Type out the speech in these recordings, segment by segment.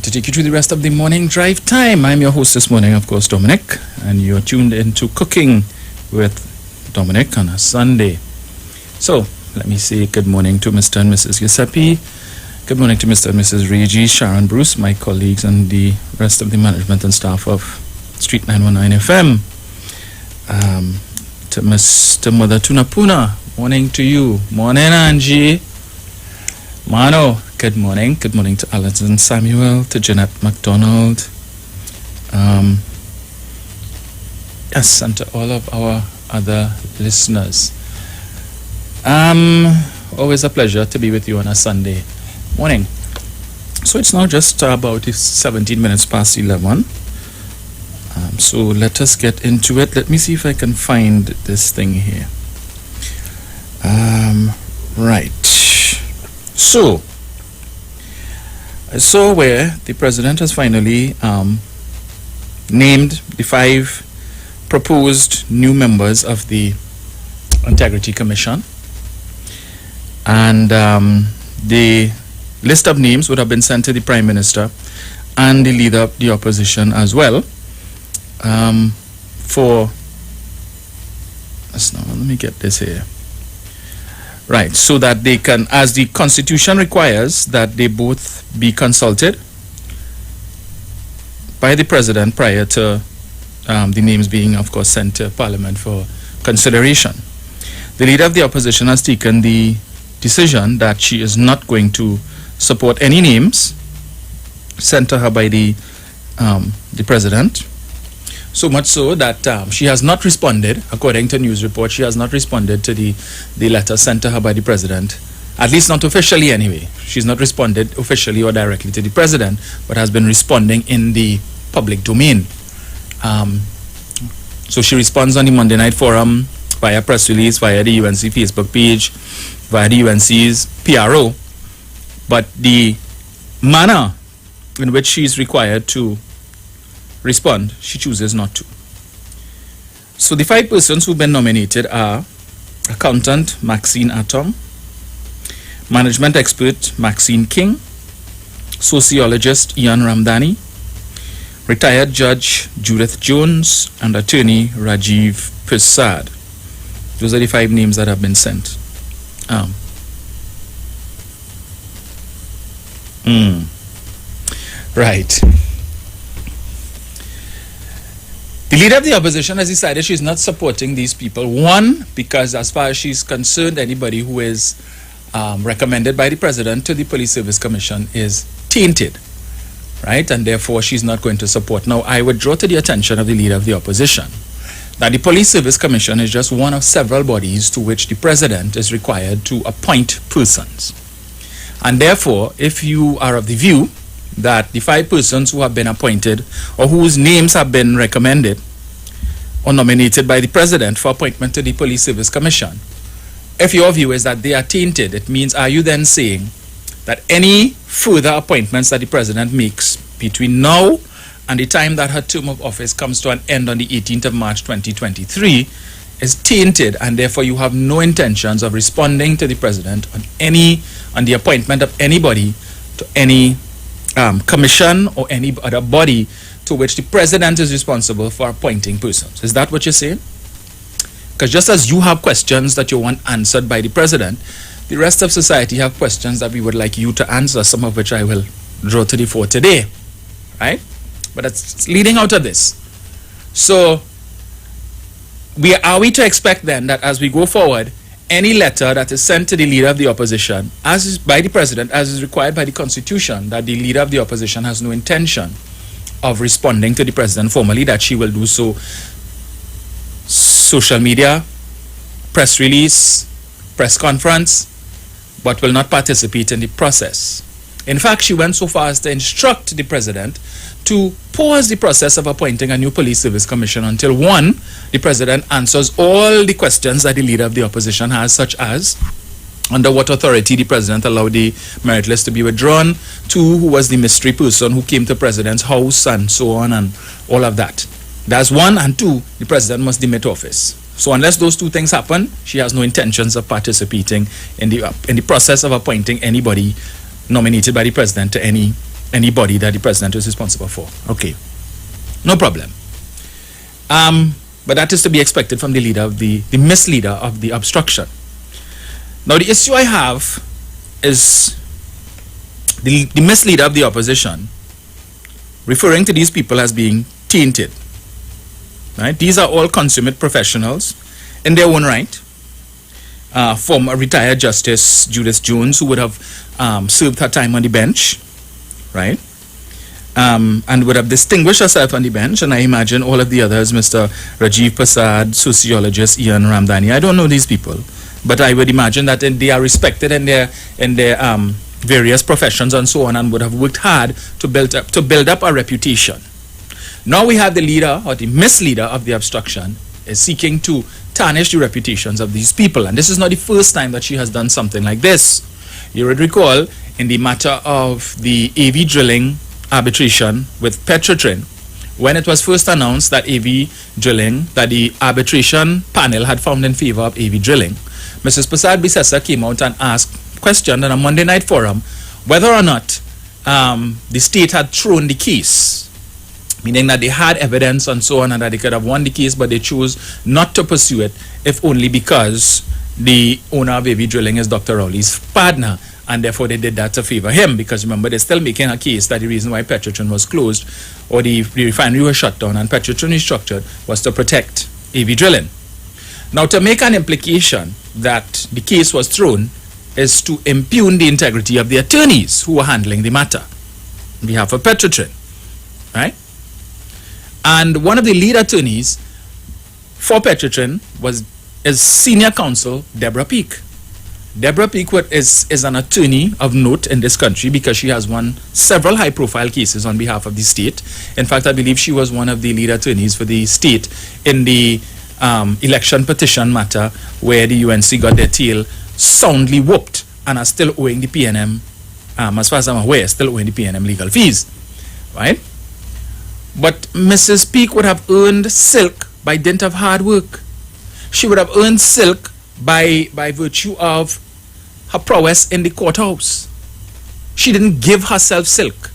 to take you through the rest of the morning drive time. I'm your host this morning, of course, Dominic, and you're tuned into Cooking with Dominic on a Sunday. So, let me say good morning to Mr. and Mrs. Giuseppe. Good morning to Mr. and Mrs. Reggie, Sharon Bruce, my colleagues, and the rest of the management and staff of Street 919 FM. To Mr. Mother Tunapuna, morning to you. Morning, Angie. Mano, good morning. Good morning to Alison Samuel, to Jeanette MacDonald. Yes, and to all of our other listeners. Always a pleasure to be with you on a Sunday morning. So it's now just about 17 minutes past 11. So let us get into it. Let me see if I can find this thing here. Right. So, I saw where the president has finally named the 5 proposed new members of the Integrity Commission. And the list of names would have been sent to the Prime Minister and the Leader of the Opposition as well. Let me get this here. Right, so that they can, as the Constitution requires, that they both be consulted by the President prior to the names being, of course, sent to Parliament for consideration. The Leader of the Opposition has taken the decision that she is not going to support any names sent to her by the President. So much so that she has not responded, according to news reports, she has not responded to the letter sent to her by the President, at least not officially anyway. She's not responded officially or directly to the President, but has been responding in the public domain. So she responds on the Monday Night Forum via press release, via the UNC Facebook page, via the UNC's PRO, but the manner in which she is required to respond, she chooses not to. So the 5 persons who've been nominated are accountant Maxine Atom, management expert Maxine King, sociologist Ian Ramdani, retired judge Judith Jones, and attorney Rajiv Prasad. Those are the 5 names that have been sent. Right. The Leader of the Opposition has decided she's not supporting these people. One, because as far as she's concerned, anybody who is recommended by the President to the Police Service Commission is tainted, right? And therefore, she's not going to support. Now, I would draw to the attention of the Leader of the Opposition that the Police Service Commission is just one of several bodies to which the President is required to appoint persons. And therefore, if you are of the view that the 5 persons who have been appointed or whose names have been recommended or nominated by the President for appointment to the Police Service Commission, if your view is that they are tainted, it means, are you then saying that any further appointments that the President makes between now and the time that her term of office comes to an end on the 18th of March 2023 is tainted, and therefore you have no intentions of responding to the President on the appointment of anybody to any commission or any other body to which the President is responsible for appointing persons? Is that what you're saying? Because just as you have questions that you want answered by the President, the rest of society have questions that we would like you to answer, some of which I will draw to the fore today, right? But it's leading out of this. So, are we to expect then that as we go forward, any letter that is sent to the Leader of the Opposition, as is by the President, as is required by the Constitution, that the Leader of the Opposition has no intention of responding to the President formally, that she will do so social media, press release, press conference, but will not participate in the process. In fact, she went so far as to instruct the President to pause the process of appointing a new Police Service Commission until, 1, the President answers all the questions that the Leader of the Opposition has, such as under what authority the President allowed the merit list to be withdrawn, 2, who was the mystery person who came to President's house, and so on, and all of that. That's 1, and 2, the President must demit office. So unless those 2 things happen, she has no intentions of participating in the process of appointing anybody nominated by the President to any anybody that the president is responsible for. Okay, no problem. But that is to be expected from the leader of the misleader of the obstruction. Now, the issue I have is the misleader of the opposition referring to these people as being tainted. Right? These are all consummate professionals in their own right. Former retired Justice Judith Jones, who would have served her time on the bench, right? And would have distinguished herself on the bench. And I imagine all of the others, Mr. Rajiv Prasad, sociologist Ian Ramdani. I don't know these people, but I would imagine that they are respected in their various professions and so on, and would have worked hard to build up a reputation. Now we have the leader or the misleader of the obstruction is seeking to tarnish the reputations of these people. And this is not the first time that she has done something like this. You would recall in the matter of the AV drilling arbitration with Petrotrin, when it was first announced that that the arbitration panel had found in favor of AV drilling, Mrs. Prasad Bisesa came out and questioned on a Monday night forum whether or not the state had thrown the case, meaning that they had evidence and so on, and that they could have won the case, but they chose not to pursue it, if only because the owner of AV Drilling is Dr. Rowley's partner, and therefore they did that to favor him, because remember, they're still making a case that the reason why Petrotrin was closed, or the refinery was shut down, and Petrotrin restructured, was to protect AV Drilling. Now, to make an implication that the case was thrown is to impugn the integrity of the attorneys who were handling the matter on behalf of Petrotrin, right? And one of the lead attorneys for Petrotrin is senior counsel Deborah Peake. Deborah Peake is an attorney of note in this country because she has won several high-profile cases on behalf of the state. In fact, I believe she was one of the lead attorneys for the state in the election petition matter, where the UNC got their tail soundly whooped and are still owing the PNM, as far as I'm aware, still owing the PNM legal fees, right? But Mrs. Peake would have earned silk by dint of hard work. She would have earned silk by virtue of her prowess in the courthouse. She didn't give herself silk,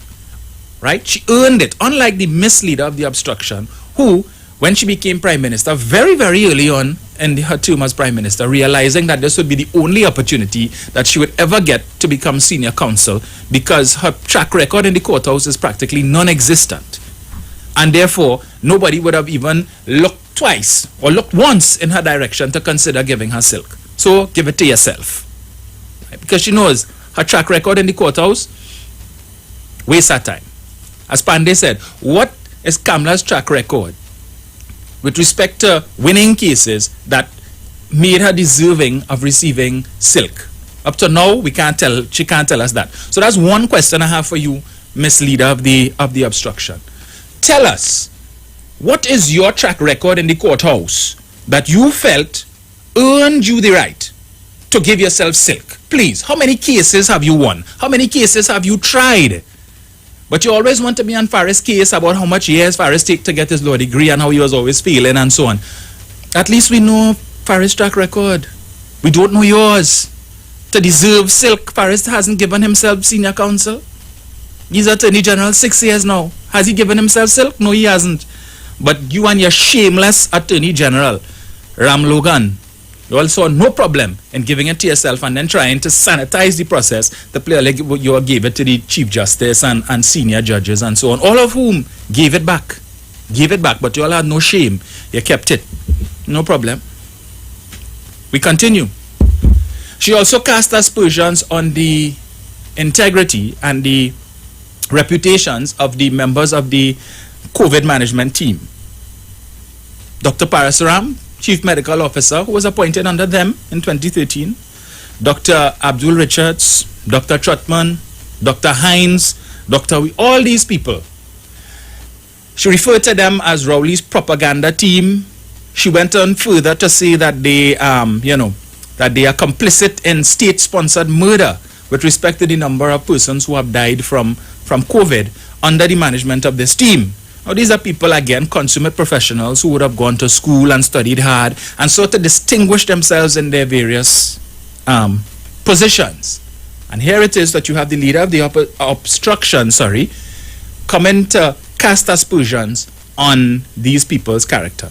right? She earned it, unlike the misleader of the obstruction, who, when she became prime minister, very, very early on in her term as prime minister, realizing that this would be the only opportunity that she would ever get to become senior counsel, because her track record in the courthouse is practically non-existent. And therefore, nobody would have even looked twice or looked once in her direction to consider giving her silk. So give it to yourself. Right? Because she knows her track record in the courthouse, waste her time. As Pandey said, what is Kamla's track record with respect to winning cases that made her deserving of receiving silk? Up to now, we can't tell. She can't tell us that. So that's one question I have for you, Miss Leader of the obstruction. Tell us, what is your track record in the courthouse that you felt earned you the right to give yourself silk? Please, how many cases have you won? How many cases have you tried? But you always want to be on Faris' case about how much years Faris take to get his law degree and how he was always failing and so on. At least we know Faris' track record. We don't know yours. To deserve silk, Faris hasn't given himself senior counsel. He's Attorney General 6 years now. Has he given himself silk? No, he hasn't. But you and your shameless Attorney General, Ram Logan, you all saw no problem in giving it to yourself and then trying to sanitize the process to play like you gave it to the Chief Justice and senior judges and so on, all of whom gave it back. Gave it back, but you all had no shame. You kept it. No problem. We continue. She also cast aspersions on the integrity and the reputations of the members of the COVID management team. Dr. Parasaram, Chief Medical Officer, who was appointed under them in 2013, Dr. Abdul Richards, Dr. Trotman, Dr. Hines, all these people. She referred to them as Rowley's propaganda team. She went on further to say that they, that they are complicit in state-sponsored murder with respect to the number of persons who have died from COVID under the management of this team. Now, these are people, again, consummate professionals who would have gone to school and studied hard and sort of distinguished themselves in their various positions. And here it is that you have the leader of the obstruction, coming to cast aspersions on these people's character.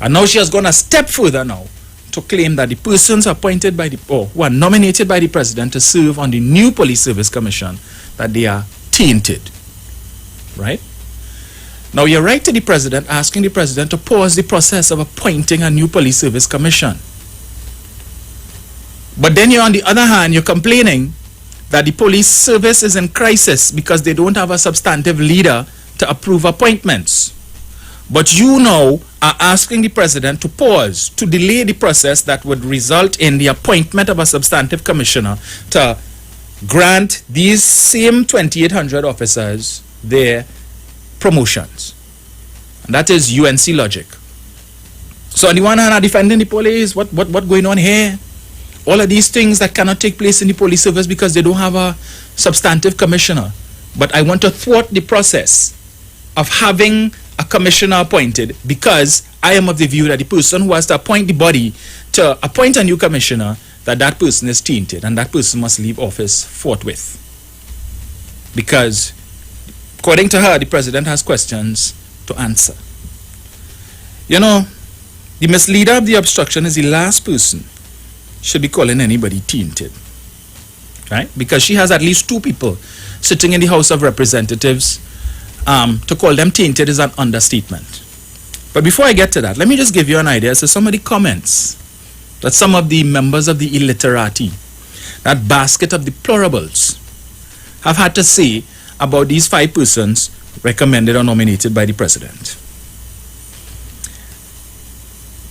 And now she has gone a step further now to claim that the persons appointed by who are nominated by the president to serve on the new Police Service Commission, that they are tainted. Right? Now you write to the president asking the president to pause the process of appointing a new Police Service Commission. But then you're on the other hand, you're complaining that the police service is in crisis because they don't have a substantive leader to approve appointments. But you now are asking the president to pause, to delay the process that would result in the appointment of a substantive commissioner to grant these same 2,800 officers their promotions. And that is UNC logic. So on the one hand, I'm defending the police. What going on here? All of these things that cannot take place in the police service because they don't have a substantive commissioner. But I want to thwart the process of having a commissioner appointed because I am of the view that the person who has to appoint the body to appoint a new commissioner, that person is tainted and that person must leave office forthwith. Because according to her, the president has questions to answer. You know, the misleader of the obstruction is the last person should be calling anybody tainted, right? Because she has at least 2 people sitting in the House of Representatives. To call them tainted is an understatement. But before I get to that, let me just give you an idea as to some of the comments that some of the members of the illiterati, that basket of deplorables, have had to say about these 5 persons recommended or nominated by the president.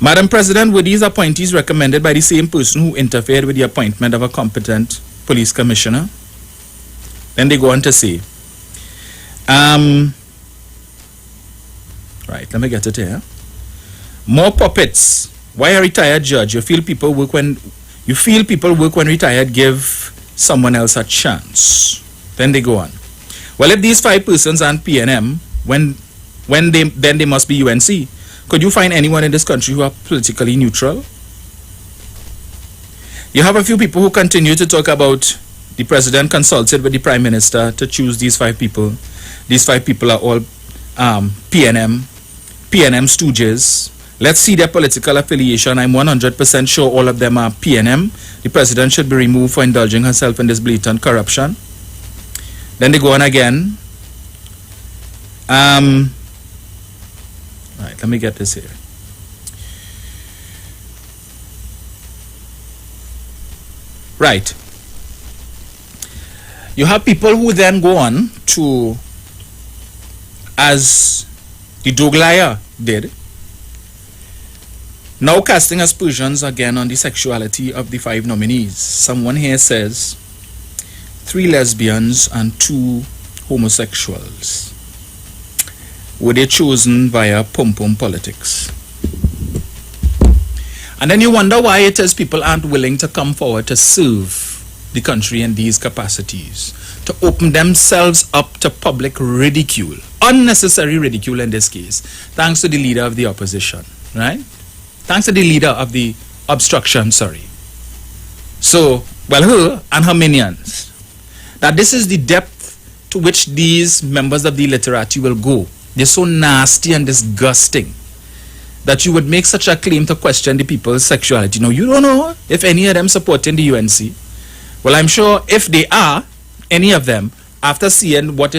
Madam President, were these appointees recommended by the same person who interfered with the appointment of a competent police commissioner? Then they go on to say, right, let me get it here. More puppets. Why a retired judge? You feel people work when retired give someone else a chance. Then they go on. Well, if these 5 persons aren't PNM, then they must be UNC. Could you find anyone in this country who are politically neutral? You have a few people who continue to talk about the president consulted with the prime minister to choose these 5 people. These 5 people are all PNM stooges. Let's see their political affiliation. I'm 100% sure all of them are PNM. The president should be removed for indulging herself in this blatant corruption. Then they go on again. Right, let me get this here. Right. You have people who then go on to, as the Doglaya did, now casting aspersions again on the sexuality of the 5 nominees. Someone here says 3 lesbians and 2 homosexuals. Were they chosen via pum-pum politics? And then you wonder why it is people aren't willing to come forward to serve the country in these capacities, to open themselves up to public ridicule, unnecessary ridicule in this case, thanks to the leader of the opposition, right? Thanks to the leader of the obstruction, So, well, her and her minions, that this is the depth to which these members of the literati will go. They're so nasty and disgusting that you would make such a claim to question the people's sexuality. Now, you don't know if any of them supporting the UNC. Well, I'm sure if they are, any of them, after seeing what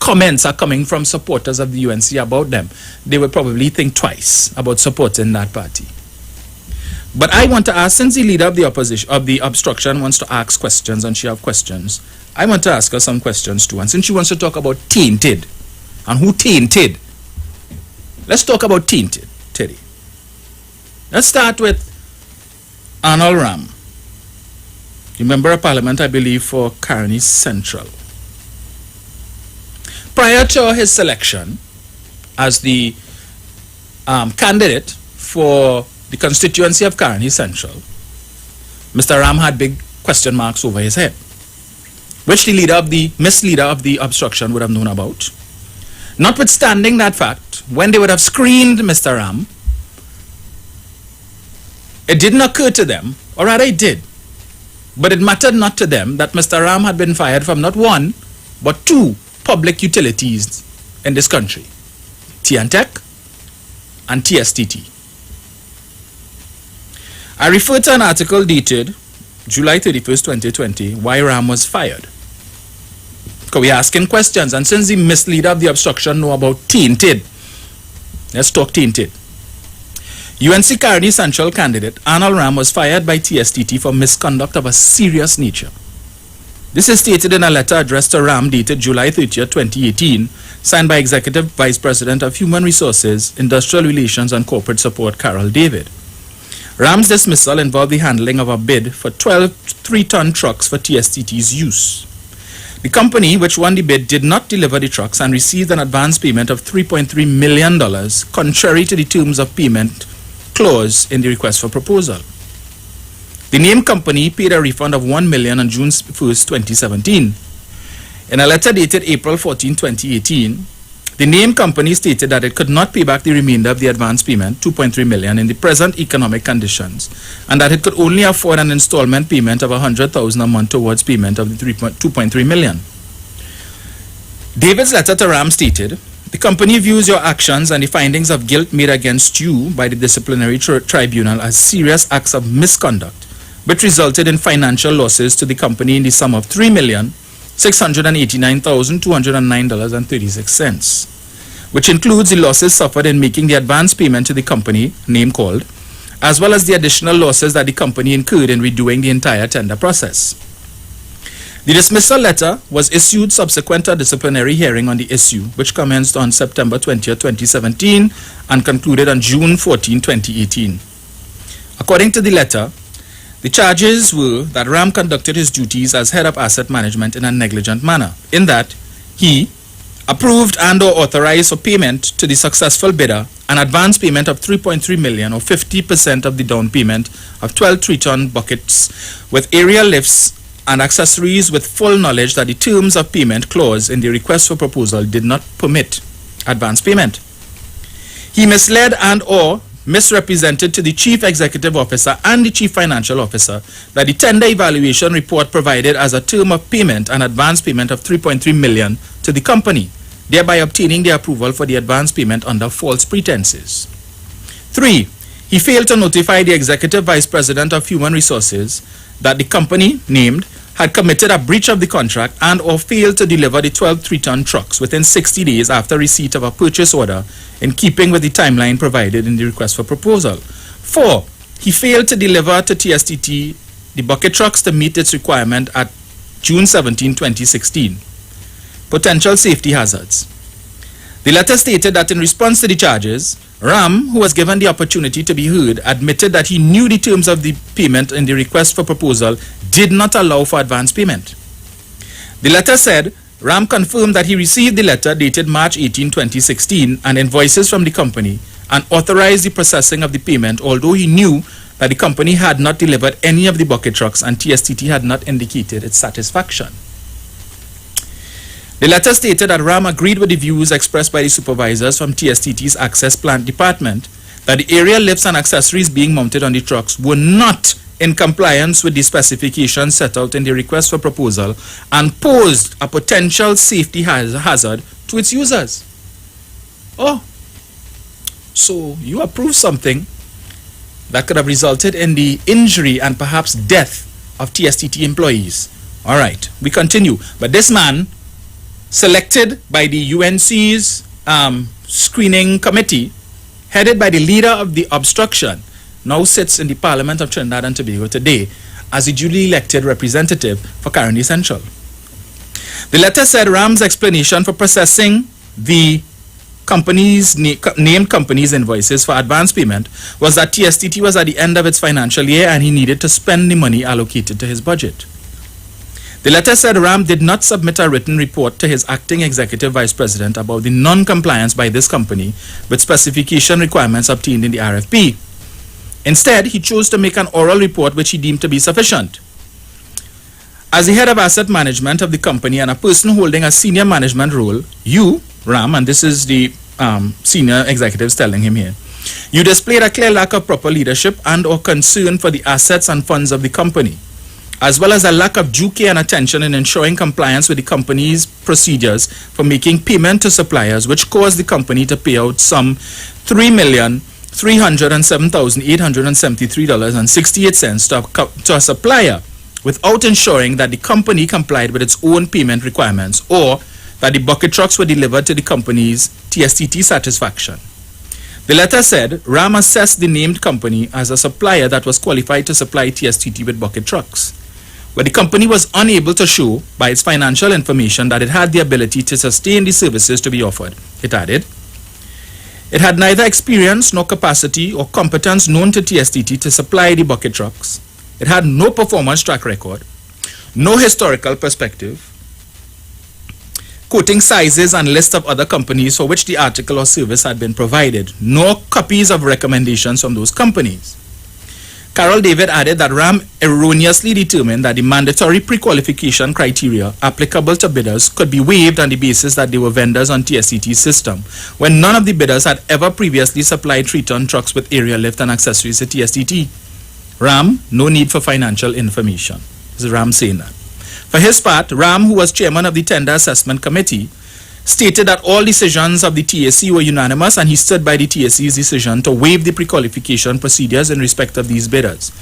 comments are coming from supporters of the UNC about them, they would probably think twice about supporting that party. But I want to ask, since the leader of the opposition, of the obstruction, wants to ask questions and she has questions, I want to ask her some questions too. And since she wants to talk about tainted, and who tainted, let's talk about tainted, Teddy. Let's start with Arnold Ram. You member of parliament, I believe, for Carney Central. Prior to his selection as the candidate for the constituency of Carney Central, Mr. Ram had big question marks over his head, which the misleader of the obstruction would have known about. Notwithstanding that fact, when they would have screened Mr. Ram, it didn't occur to them, or rather it did, But it mattered not to them that Mr. Ram had been fired from not one, but two public utilities in this country, TNTech and TSTT. I refer to an article dated July 31st, 2020, why Ram was fired. Because we're asking questions, and since the misleader of the obstruction know about tainted, let's talk tainted. UNC Carnegie Central candidate Arnold Ram was fired by TSTT for misconduct of a serious nature. This is stated in a letter addressed to Ram dated July 30th, 2018, signed by Executive Vice President of Human Resources, Industrial Relations and Corporate Support, Carol David. Ram's dismissal involved the handling of a bid for 12 3-ton trucks for TSTT's use. The company which won the bid did not deliver the trucks and received an advance payment of $3.3 million, contrary to the terms of payment clause in the request for proposal. The named company paid a refund of $1 million on June 1st, 2017. In a letter dated April 14, 2018, the named company stated that it could not pay back the remainder of the advance payment, $2.3 million, in the present economic conditions, and that it could only afford an installment payment of $100,000 a month towards payment of the $2.3 million. David's letter to Ram stated, "The company views your actions and the findings of guilt made against you by the disciplinary tribunal as serious acts of misconduct, which resulted in financial losses to the company in the sum of $3,689,209.36, which includes the losses suffered in making the advance payment to the company, name called, as well as the additional losses that the company incurred in redoing the entire tender process." The dismissal letter was issued subsequent to a disciplinary hearing on the issue, which commenced on September 20, 2017 and concluded on June 14, 2018. According to the letter, the charges were that Ram conducted his duties as head of asset management in a negligent manner, in that he approved and or authorized for payment to the successful bidder an advance payment of $3.3 million or 50% of the down payment of 12 3-ton buckets with aerial lifts and accessories, with full knowledge that the terms of payment clause in the request for proposal did not permit advance payment. He misled and or misrepresented to the Chief Executive Officer and the Chief Financial Officer that the tender evaluation report provided as a term of payment an advance payment of $3.3 million to the company, thereby obtaining the approval for the advance payment under false pretenses. 3. He failed to notify the Executive Vice President of Human Resources that the company named had committed a breach of the contract and or failed to deliver the 12 3-ton trucks within 60 days after receipt of a purchase order, in keeping with the timeline provided in the request for proposal. 4. He failed to deliver to TSTT the bucket trucks to meet its requirement at June 17, 2016. Potential safety hazards. The letter stated that in response to the charges, Ram, who was given the opportunity to be heard, admitted that he knew the terms of the payment in the request for proposal did not allow for advance payment. The letter said Ram confirmed that he received the letter dated March 18, 2016 and invoices from the company and authorized the processing of the payment, although he knew that the company had not delivered any of the bucket trucks and TSTT had not indicated its satisfaction. The letter stated that Ram agreed with the views expressed by the supervisors from TSTT's Access Plant Department that the aerial lifts and accessories being mounted on the trucks were not in compliance with the specifications set out in the request for proposal and posed a potential safety hazard to its users. Oh, so you approved something that could have resulted in the injury and perhaps death of TSTT employees. All right, we continue. But this man, selected by the UNC's screening committee, headed by the leader of the obstruction, now sits in the Parliament of Trinidad and Tobago today as a duly elected representative for Carnegie Central. The letter said Ram's explanation for processing the named company's invoices for advance payment was that TSTT was at the end of its financial year and he needed to spend the money allocated to his budget. The letter said Ram did not submit a written report to his acting executive vice president about the non-compliance by this company with specification requirements obtained in the RFP. Instead, he chose to make an oral report which he deemed to be sufficient. As the head of asset management of the company and a person holding a senior management role, you, Ram, and this is the senior executives telling him here, you displayed a clear lack of proper leadership and or concern for the assets and funds of the company. as well as a lack of due care and attention in ensuring compliance with the company's procedures for making payment to suppliers, which caused the company to pay out some $3,307,873.68 to a supplier without ensuring that the company complied with its own payment requirements or that the bucket trucks were delivered to the company's TSTT satisfaction. The letter said RAM assessed the named company as a supplier that was qualified to supply TSTT with bucket trucks, but the company was unable to show by its financial information that it had the ability to sustain the services to be offered. It added, it had neither experience nor capacity or competence known to TSTT to supply the bucket trucks. It had no performance track record, no historical perspective, quoting sizes and list of other companies for which the article or service had been provided, nor copies of recommendations from those companies. Carol David added that RAM erroneously determined that the mandatory pre-qualification criteria applicable to bidders could be waived on the basis that they were vendors on TSTT's system, when none of the bidders had ever previously supplied 3-ton trucks with aerial lift and accessories to TSTT. RAM, no need for financial information. This is RAM saying that. For his part, RAM, who was chairman of the Tender Assessment Committee, stated that all decisions of the TAC were unanimous and he stood by the TAC's decision to waive the pre-qualification procedures in respect of these bidders,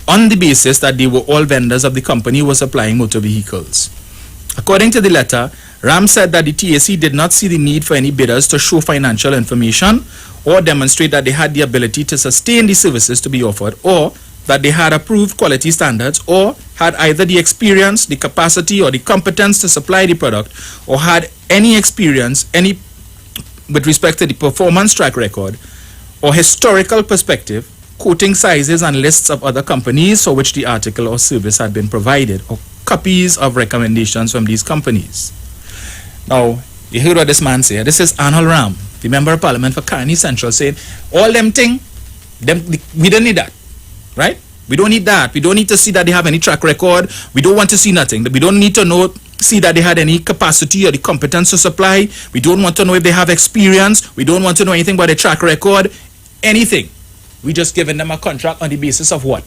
on the basis that they were all vendors of the company who was supplying motor vehicles. According to the letter, RAM said that the TAC did not see the need for any bidders to show financial information or demonstrate that they had the ability to sustain the services to be offered, or that they had approved quality standards, or had either the experience, the capacity, or the competence to supply the product, or had any experience with respect to the performance track record or historical perspective, quoting sizes and lists of other companies for which the article or service had been provided, or copies of recommendations from these companies. Now, you heard what this man said. This is Arnold Ram, the Member of Parliament for Carney Central, saying, all them thing, we don't need that. Right? We don't need that. We don't need to see that they have any track record. We don't want to see nothing. We don't need to see that they had any capacity or the competence to supply. We don't want to know if they have experience. We don't want to know anything about their track record. Anything. We just giving them a contract on the basis of what?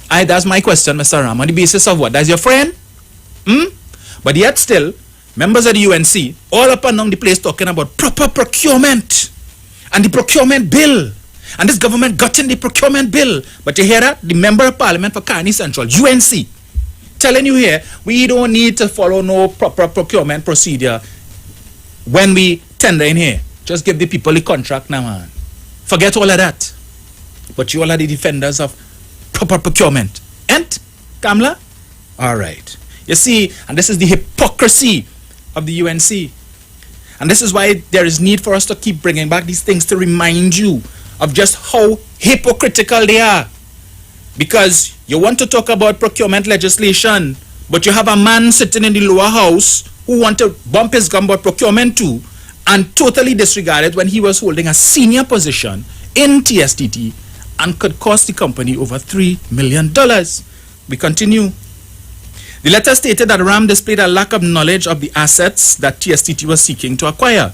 That's my question, Mr. Ram. On the basis of what? That's your friend? But yet still, members of the UNC, all up and down the place talking about proper procurement and the procurement bill. And this government got in the procurement bill. But you hear that? The Member of Parliament for Carney Central, UNC, telling you here, we don't need to follow no proper procurement procedure when we tender in here. Just give the people the contract now, man. Forget all of that. But you all are the defenders of proper procurement. Ain't, Kamla? All right. You see, and this is the hypocrisy of the UNC. And this is why there is need for us to keep bringing back these things to remind you of just how hypocritical they are. Because you want to talk about procurement legislation, but you have a man sitting in the lower house who want to bump his gum about procurement too, and totally disregard it when he was holding a senior position in TSTT and could cost the company over $3 million. We continue. The letter stated that RAM displayed a lack of knowledge of the assets that TSTT was seeking to acquire.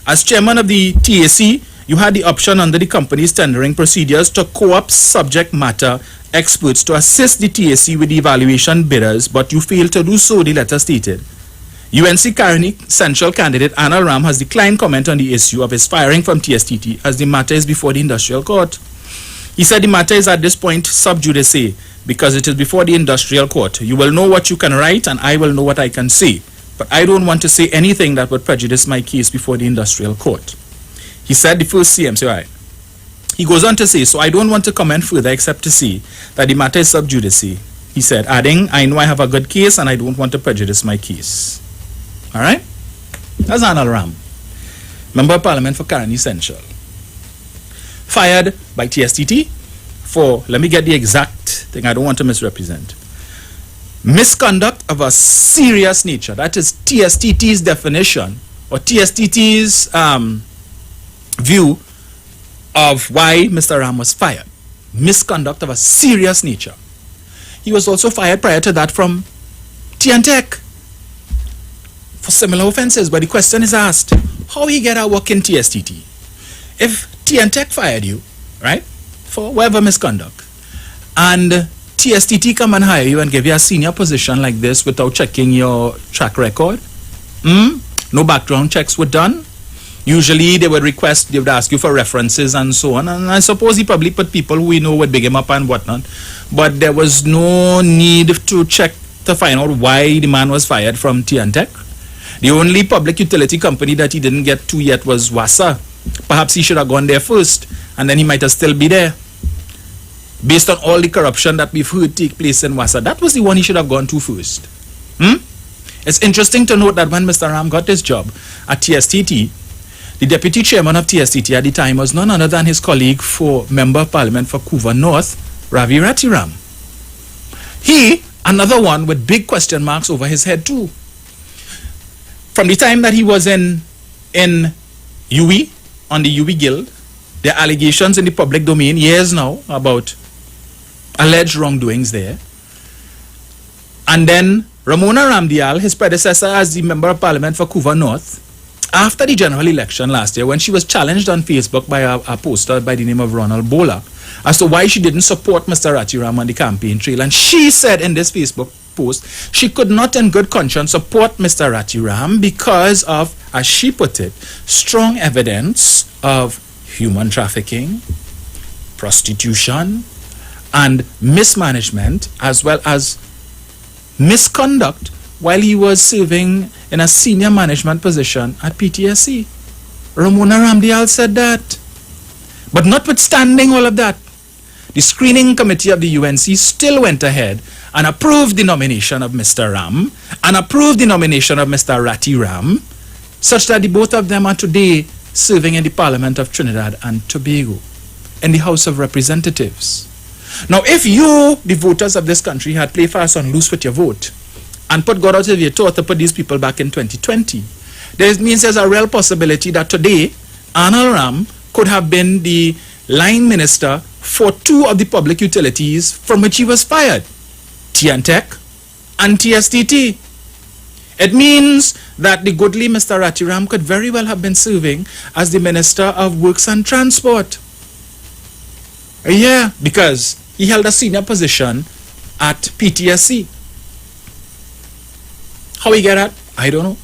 As chairman of the TAC, you had the option under the company's tendering procedures to co-opt subject matter experts to assist the TAC with the evaluation bidders, but you failed to do so, the letter stated. UNC Carney Central candidate Arnold Ram has declined comment on the issue of his firing from TSTT as the matter is before the industrial court. He said the matter is at this point sub judice because it is before the industrial court. You will know what you can write and I will know what I can say, but I don't want to say anything that would prejudice my case before the industrial court. He said the first CM, all right. He goes on to say, so I don't want to comment further except to say that the matter is sub judice. He said, adding, I know I have a good case and I don't want to prejudice my case. All right? That's Arnold Ram, Member of Parliament for Carney Central. Fired by TSTT for, let me get the exact thing, I don't want to misrepresent. Misconduct of a serious nature. That is TSTT's definition or TSTT's view of why Mr. Ram was fired. Misconduct of a serious nature. He was also fired prior to that from TNTech for similar offenses. But the question is asked, how he get a work in TSTT? If TNTech fired you, right, for whatever misconduct, and TSTT come and hire you and give you a senior position like this without checking your track record? No background checks were done. Usually they would ask you for references and so on. And I suppose he probably put people who we know would big him up and whatnot. But there was no need to check to find out why the man was fired from TNTech. The only public utility company that he didn't get to yet was WASA. Perhaps he should have gone there first, and then he might have still be there. Based on all the corruption that we've heard take place in WASA, that was the one he should have gone to first. It's interesting to note that when Mr. Ram got his job at TSTT, the deputy chairman of TSTT at the time was none other than his colleague for Member of Parliament for Couva North, Ravi Ratiram. He, another one with big question marks over his head too. From the time that he was in UWI, on the UWI Guild, there are allegations in the public domain years now about alleged wrongdoings there. And then Ramona Ramdial, his predecessor as the Member of Parliament for Couva North, after the general election last year, when she was challenged on Facebook by a poster by the name of Ronald Bola as to why she didn't support Mr. Ratiram on the campaign trail, and she said in this Facebook post she could not in good conscience support Mr. Ratiram because of, as she put it, strong evidence of human trafficking, prostitution, and mismanagement, as well as misconduct while he was serving in a senior management position at PTSC. Ramona Ramdial said that. But notwithstanding all of that, the screening committee of the UNC still went ahead and approved the nomination of Mr. Ram and approved the nomination of Mr. Ratiram, such that the both of them are today serving in the Parliament of Trinidad and Tobago, in the House of Representatives. Now, if you, the voters of this country, had played fast and loose with your vote and put God out of your thought to put these people back in 2020, that means there's a real possibility that today Anil Ram could have been the line minister for two of the public utilities from which he was fired, TNTech and TSTT. It means that the goodly Mr. Ratiram could very well have been serving as the Minister of Works and Transport. Yeah, because he held a senior position at PTSC. How he get that? I don't know.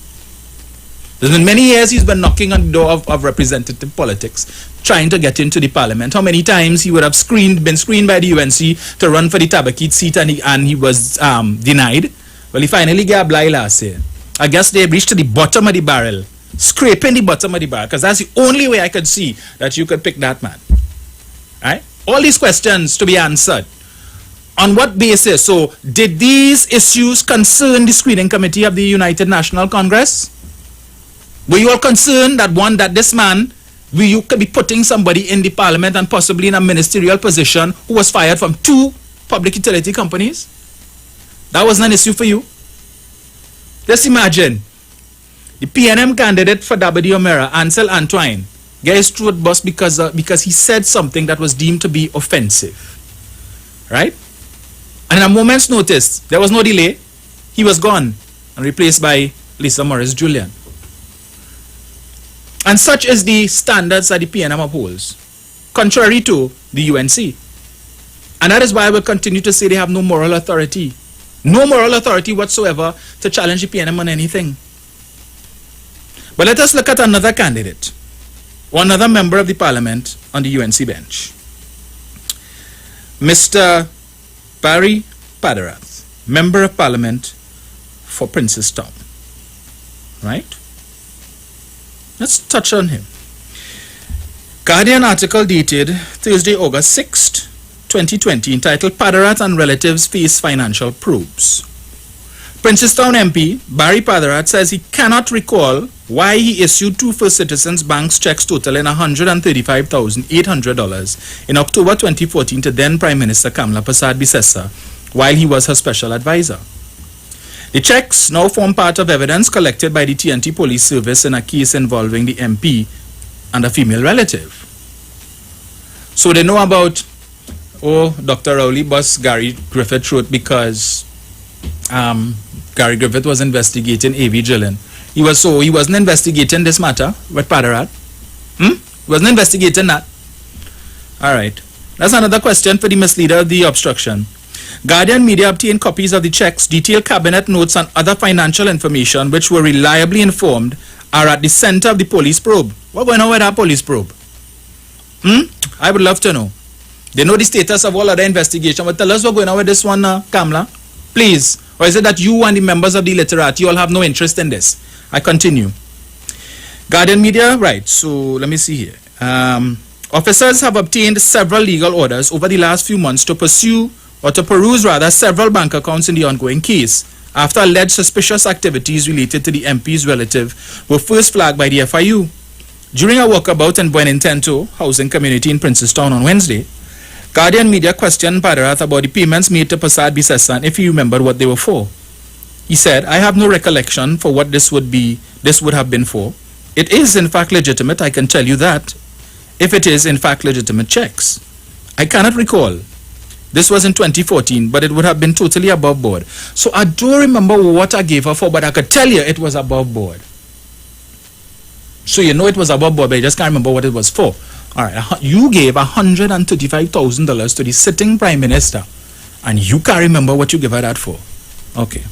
There's been many years he's been knocking on the door of representative politics, trying to get into the parliament. How many times he would have been screened by the UNC to run for the Tabakit seat and he was denied. Well, he finally got a blind last year. I guess they reached to the bottom of the barrel, scraping the bottom of the barrel, because that's the only way I could see that you could pick that man. Right? All these questions to be answered. On what basis? So, did these issues concern the screening committee of the United National Congress? Were you all concerned that this man, you could be putting somebody in the parliament and possibly in a ministerial position who was fired from two public utility companies? That wasn't an issue for you? Just imagine, the PNM candidate for Dabadi Omera, Ansel Antoine, gets his throat bust because he said something that was deemed to be offensive. Right? And in a moment's notice, there was no delay, he was gone and replaced by Lisa Morris Julian. And such is the standards that the PNM upholds, contrary to the UNC. And that is why I will continue to say they have no moral authority. No moral authority whatsoever to challenge the PNM on anything. But let us look at another candidate, or another member of the parliament on the UNC bench. Mr. Barry Padarath, Member of Parliament for Princestown. Right? Let's touch on him. Guardian article dated Thursday, August 6th, 2020, entitled Padarath and Relatives Face Financial Probes. Princestown MP Barry Padarath says he cannot recall why he issued two First Citizens Bank's checks totaling $135,800 in October 2014 to then Prime Minister Kamla Persad Bissessa while he was her special advisor. The checks now form part of evidence collected by the TNT Police Service in a case involving the MP and a female relative. So they know about, Dr. Rowley bust Gary Griffith throat because Gary Griffith was investigating A.V. Gillen. He wasn't investigating this matter with Padarath. He wasn't investigating that. All right. That's another question for the misleader of the obstruction. Guardian Media obtained copies of the checks, detailed cabinet notes, and other financial information which were reliably informed are at the center of the police probe. What's going on with that police probe? I would love to know. They know the status of all other investigation, but tell us what's going on with this one, Kamla. Please. Or is it that you and the members of the literati all have no interest in this? I continue. Guardian Media, right, so let me see here. Officers have obtained several legal orders over the last few months to peruse several bank accounts in the ongoing case, after alleged suspicious activities related to the MP's relative were first flagged by the FIU. During a walkabout in Buenintento housing community in Princestown on Wednesday, Guardian Media questioned Padarath about the payments made to Prasad Bisesan if he remembered what they were for. He said, "I have no recollection for what this would have been for. It is in fact legitimate, I can tell you that, if it is in fact legitimate checks. I cannot recall. This was in 2014, but it would have been totally above board." So I don't remember what I gave her for, but I could tell you it was above board. So you know it was above board, but you just can't remember what it was for. All right, you gave $135,000 to the sitting Prime Minister, and you can't remember what you gave her that for. Okay.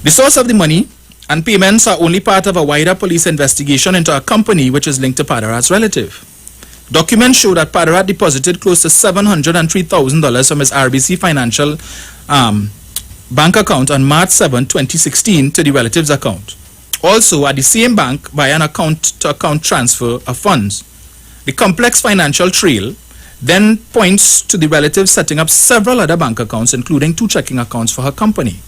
The source of the money and payments are only part of a wider police investigation into a company which is linked to Padarath's relative. Documents show that Padarath deposited close to $703,000 from his RBC Financial bank account on March 7, 2016 to the relative's account. Also, at the same bank by an account-to-account transfer of funds. The complex financial trail then points to the relative setting up several other bank accounts, including 2 checking accounts for her company.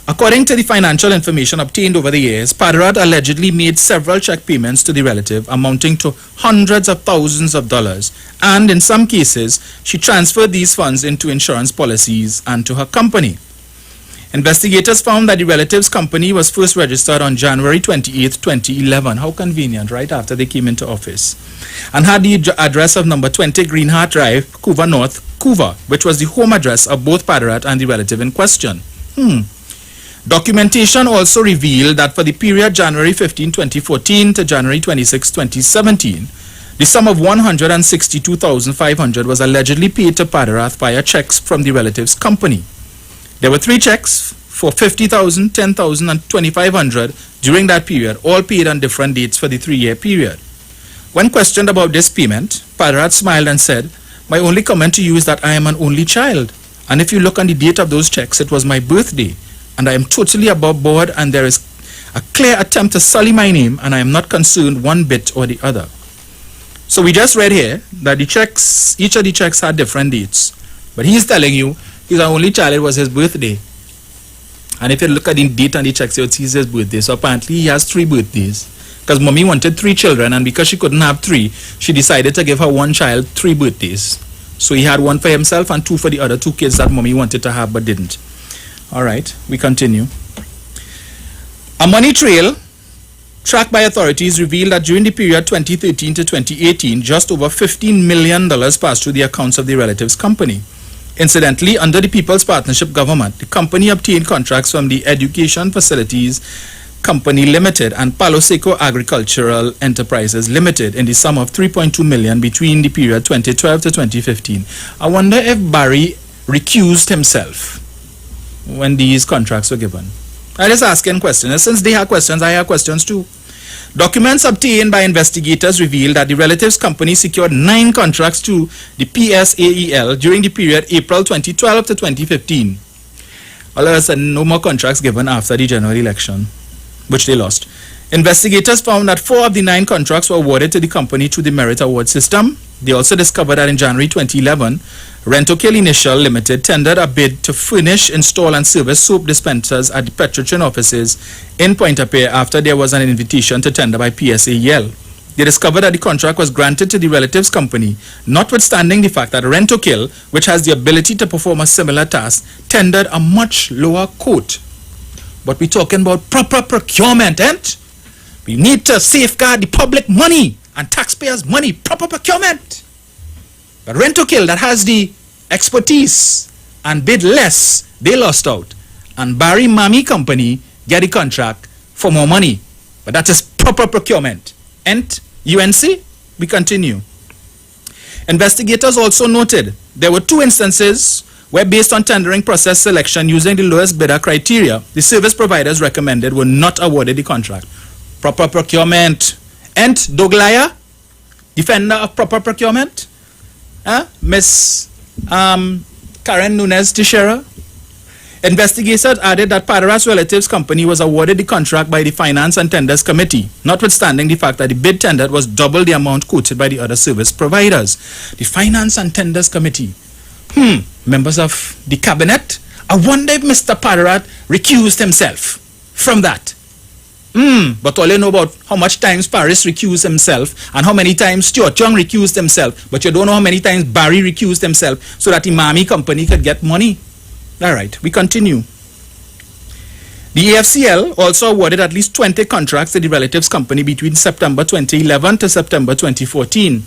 According to the financial information obtained over the years, Padarath allegedly made several check payments to the relative amounting to hundreds of thousands of dollars, and in some cases, she transferred these funds into insurance policies and to her company. Investigators found that the relative's company was first registered on January 28, 2011. How convenient, right after they came into office. And had the address of number 20 Greenheart Drive, Couva North, Couva, which was the home address of both Padarath and the relative in question. Documentation also revealed that for the period January 15, 2014 to January 26, 2017, the sum of $162,500 was allegedly paid to Padarath via checks from the relative's company. There were 3 checks for $50,000, $10,000, and $2,500 during that period, all paid on different dates for the 3-year period. When questioned about this payment, Padarath smiled and said, "My only comment to you is that I am an only child. And if you look on the date of those checks, it was my birthday. And I am totally above board, and there is a clear attempt to sully my name, and I am not concerned one bit or the other." So we just read here that the checks, each of the checks had different dates. But he's telling you he's an only child, it was his birthday. And if you look at the date on the checks, you'll see his birthday. So apparently he has 3 birthdays. Because mommy wanted 3 children, and because she couldn't have 3, she decided to give her one child 3 birthdays. So he had 1 for himself and 2 for the other 2 kids that mommy wanted to have but didn't. All right, we continue. A money trail tracked by authorities revealed that during the period 2013 to 2018, just over $15 million passed through the accounts of the relative's company. Incidentally, under the People's Partnership government, the company obtained contracts from the Education Facilities Company Limited and Palo Seco Agricultural Enterprises Limited in the sum of $3.2 million between the period 2012 to 2015. I wonder if Barry recused himself when these contracts were given. I just asking questions. Since they have questions, I have questions too. Documents obtained by investigators revealed that the relative's company secured 9 contracts to the PSAEL during the period April 2012 to 2015. All of a sudden, no more contracts given after the general election, which they lost. Investigators found that 4 of the 9 contracts were awarded to the company through the merit award system. They also discovered that in January 2011, Rentokil Initial Limited tendered a bid to furnish, install, and service soap dispensers at the Petrotrin offices in Pointe-à-Pierre after there was an invitation to tender by PSAEL. They discovered that the contract was granted to the relative's company, notwithstanding the fact that Rentokil, which has the ability to perform a similar task, tendered a much lower quote. But we're talking about proper procurement, and we need to safeguard the public money and taxpayers' money, proper procurement. But Rentokil, that has the expertise and bid less, they lost out. And Barry Mami Company get the contract for more money. But that is proper procurement. And UNC, we continue. Investigators also noted there were 2 instances where based on tendering process selection using the lowest bidder criteria, the service providers recommended were not awarded the contract. Proper procurement. And Doglaya, defender of proper procurement, Miss Karen Nunez Teixeira. Investigators added that Padarat's relative's company was awarded the contract by the Finance and Tenders Committee, notwithstanding the fact that the bid tendered was double the amount quoted by the other service providers. The Finance and Tenders Committee. Members of the cabinet, I wonder if Mr. Padarat recused himself from that. But all you know about how much times Paris recused himself and how many times Stuart Young recused himself, but you don't know how many times Barry recused himself so that the Imami company could get money. All right, we continue. The AFCL also awarded at least 20 contracts to the relatives company between September 2011 to September 2014.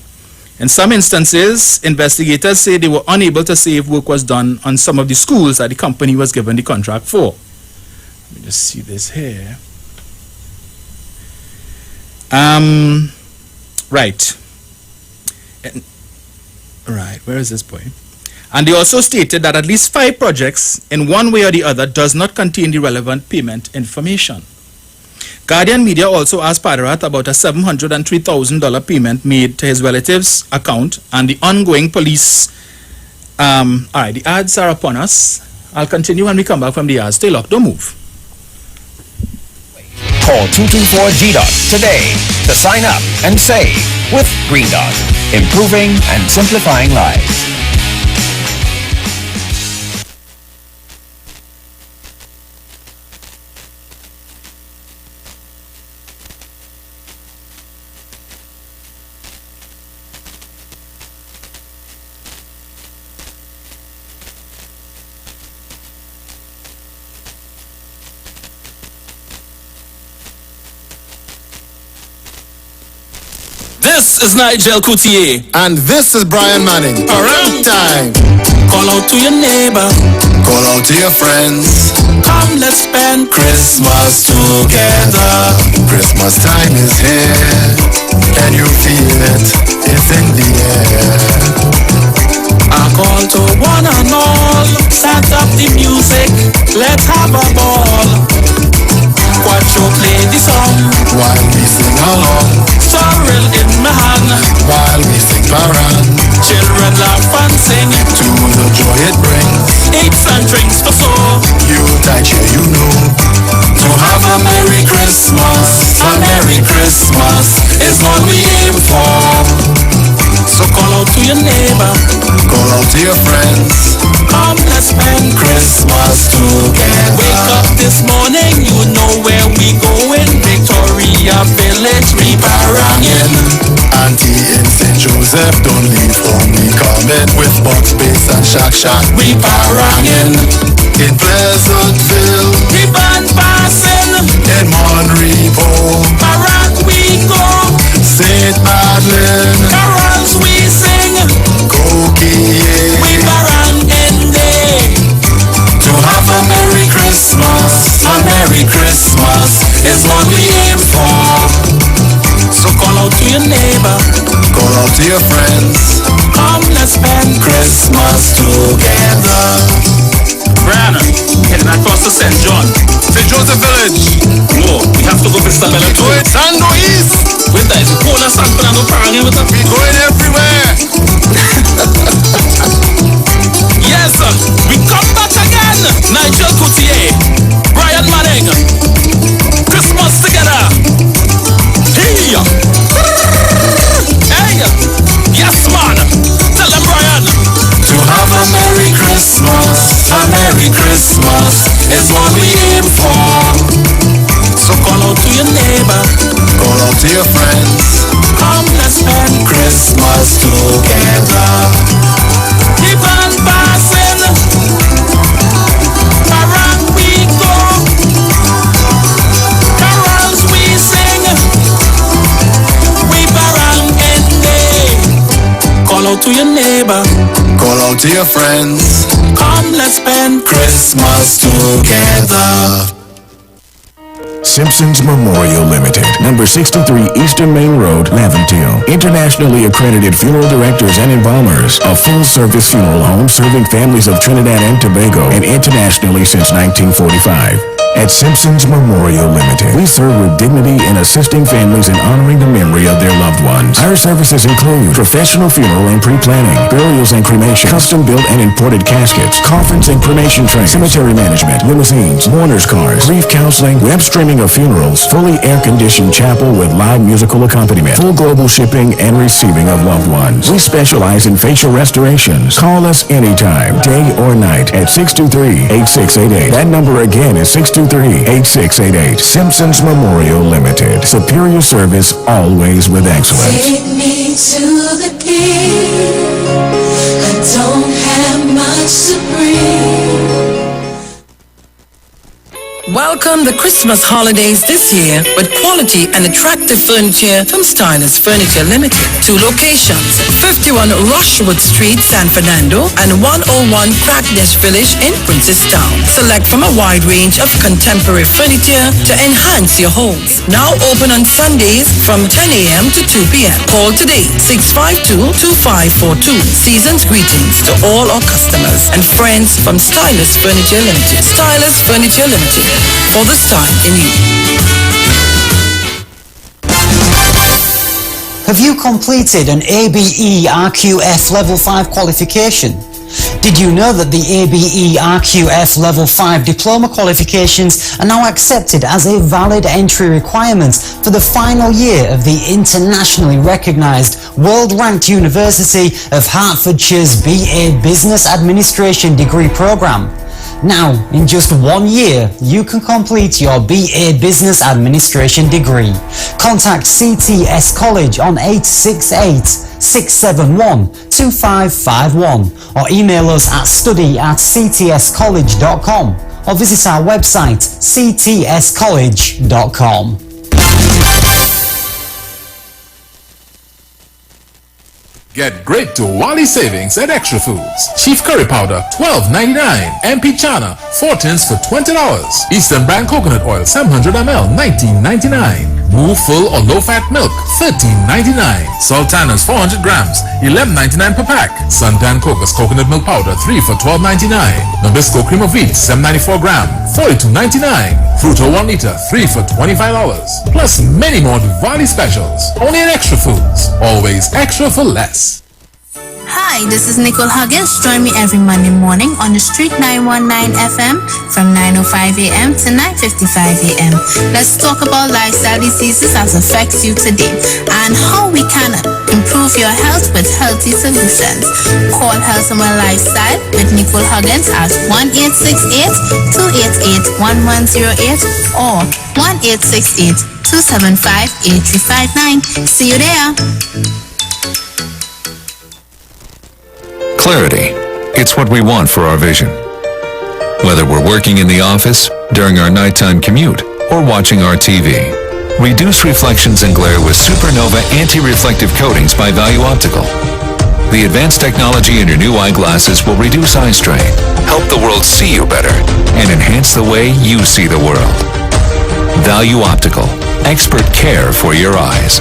In some instances, investigators say they were unable to say if work was done on some of the schools that the company was given the contract for. Let me just see this here. Right. Right, where is this boy? And they also stated that at least 5 projects, in one way or the other, does not contain the relevant payment information. Guardian Media also asked Padarat about a $703,000 payment made to his relative's account and the ongoing police. All right, the ads are upon us. I'll continue when we come back from the ads. Stay locked, don't move. Call 224-GDOT today to sign up and save with Green Dot, improving and simplifying lives. This is Nigel Coutier. And this is Brian Manning. Around time. Call out to your neighbor. Call out to your friends. Come, let's spend Christmas together. Christmas time is here. Can you feel it? It's in the air. I call to one and all. Set up the music. Let's have a ball. Watch you play the song while we sing along. Sorrel in my hand while we sing Paran. Children laugh and sing to the joy it brings. Eats and drinks for so. You tight here, you know. To have a Merry Christmas, a Merry Christmas is what we aim for. So call out to your neighbor, call out to your friends. Come, let's spend Christmas together. Wake up this morning, you know where we going. Victoria Village, Ribarangin. Auntie in St. Joseph, don't leave home. We coming with box bass and shack shack. Ribarangin. In Pleasantville, the band passing. In Monrepo, Parang we go. St. Madeleine, carols we sing. Kokie, we barang ende. To have a Merry Christmas, a Merry Christmas is what we aim for. So call out to your neighbor, call out to your friends. Come, let's spend Christmas together. Brian, heading across to St. John. St. Joseph Village. No, we have to go visit Bella too. Go Sando East. With that, it's a corner San Fernando Parangin with that. We going everywhere. Yes, we come back again. Nigel Coutier, Brian Manning. Christmas together. Hey, hey, yes man. Tell them Brian. To have a Merry Christmas, a Merry Christmas is what we aim for. So call out to your neighbor, call out to your friends. Come, let's spend Christmas together. Keep on passing, Parang we go. Carols we sing, we barang ende. Call out to your neighbor, call out to your friends. Come, let's spend Christmas together. Simpson's Memorial Limited, number 63 Eastern Main Road, Laventille. Internationally accredited funeral directors and embalmers. A full-service funeral home serving families of Trinidad and Tobago and internationally since 1945. At Simpson's Memorial Limited, we serve with dignity in assisting families in honoring the memory of their loved ones. Our services include professional funeral and pre-planning, burials and cremation, custom-built and imported caskets, coffins and cremation trays, cemetery management, limousines, mourners cars, grief counseling, web streaming of funerals, fully air-conditioned chapel with live musical accompaniment, full global shipping and receiving of loved ones. We specialize in facial restorations. Call us anytime, day or night, at 623-8688. That number again is 623-8688. Simpsons Memorial Limited. Superior service, always with excellence. Take me to the king. I don't have much to bring. Welcome the Christmas holidays this year with quality and attractive furniture from Stylist Furniture Limited. 2 locations, 51 Rushwood Street, San Fernando and 101 Crackness Village in Princestown. Select from a wide range of contemporary furniture to enhance your homes. Now open on Sundays from 10 a.m. to 2 p.m. Call today, 652-2542. Season's greetings to all our customers and friends from Stylist Furniture Limited. Stylist Furniture Limited. For the style in you. Have you completed an ABE RQF Level 5 qualification? Did you know that the ABE RQF Level 5 diploma qualifications are now accepted as a valid entry requirement for the final year of the internationally recognized world-ranked University of Hertfordshire's BA Business Administration degree program? Now, in just 1 year, you can complete your BA Business Administration degree. Contact CTS College on 868-671-2551 or email us at study@ctscollege.com or visit our website ctscollege.com. Get great Diwali savings at Extra Foods. Chief Curry Powder, $12.99. MP Chana, 4 tins for $20. Eastern Brand Coconut Oil, 700 ml, $19.99. Move Full or Low Fat Milk, $13.99. Sultanas, 400 grams, $11.99 per pack. Suntan Cocos Coconut Milk Powder, 3 for $12.99. Nabisco Cream of Wheat, 794 gram, $42.99. Fruto 1 liter, 3 for $25. Plus many more Diwali specials. Only at Extra Foods. Always extra for less. Hi, this is Nicole Huggins. Join me every Monday morning on the Street 919 FM from 9:05 a.m. to 9:55 a.m. Let's talk about lifestyle diseases that affect you today and how we can improve your health with healthy solutions. Call Health and Well Lifestyle with Nicole Huggins at 1-868-288-1108 or 1-868-275-8359. See you there. Clarity. It's what we want for our vision. Whether we're working in the office, during our nighttime commute, or watching our TV. Reduce reflections and glare with Supernova anti-reflective coatings by Value Optical. The advanced technology in your new eyeglasses will reduce eye strain, help the world see you better, and enhance the way you see the world. Value Optical. Expert care for your eyes.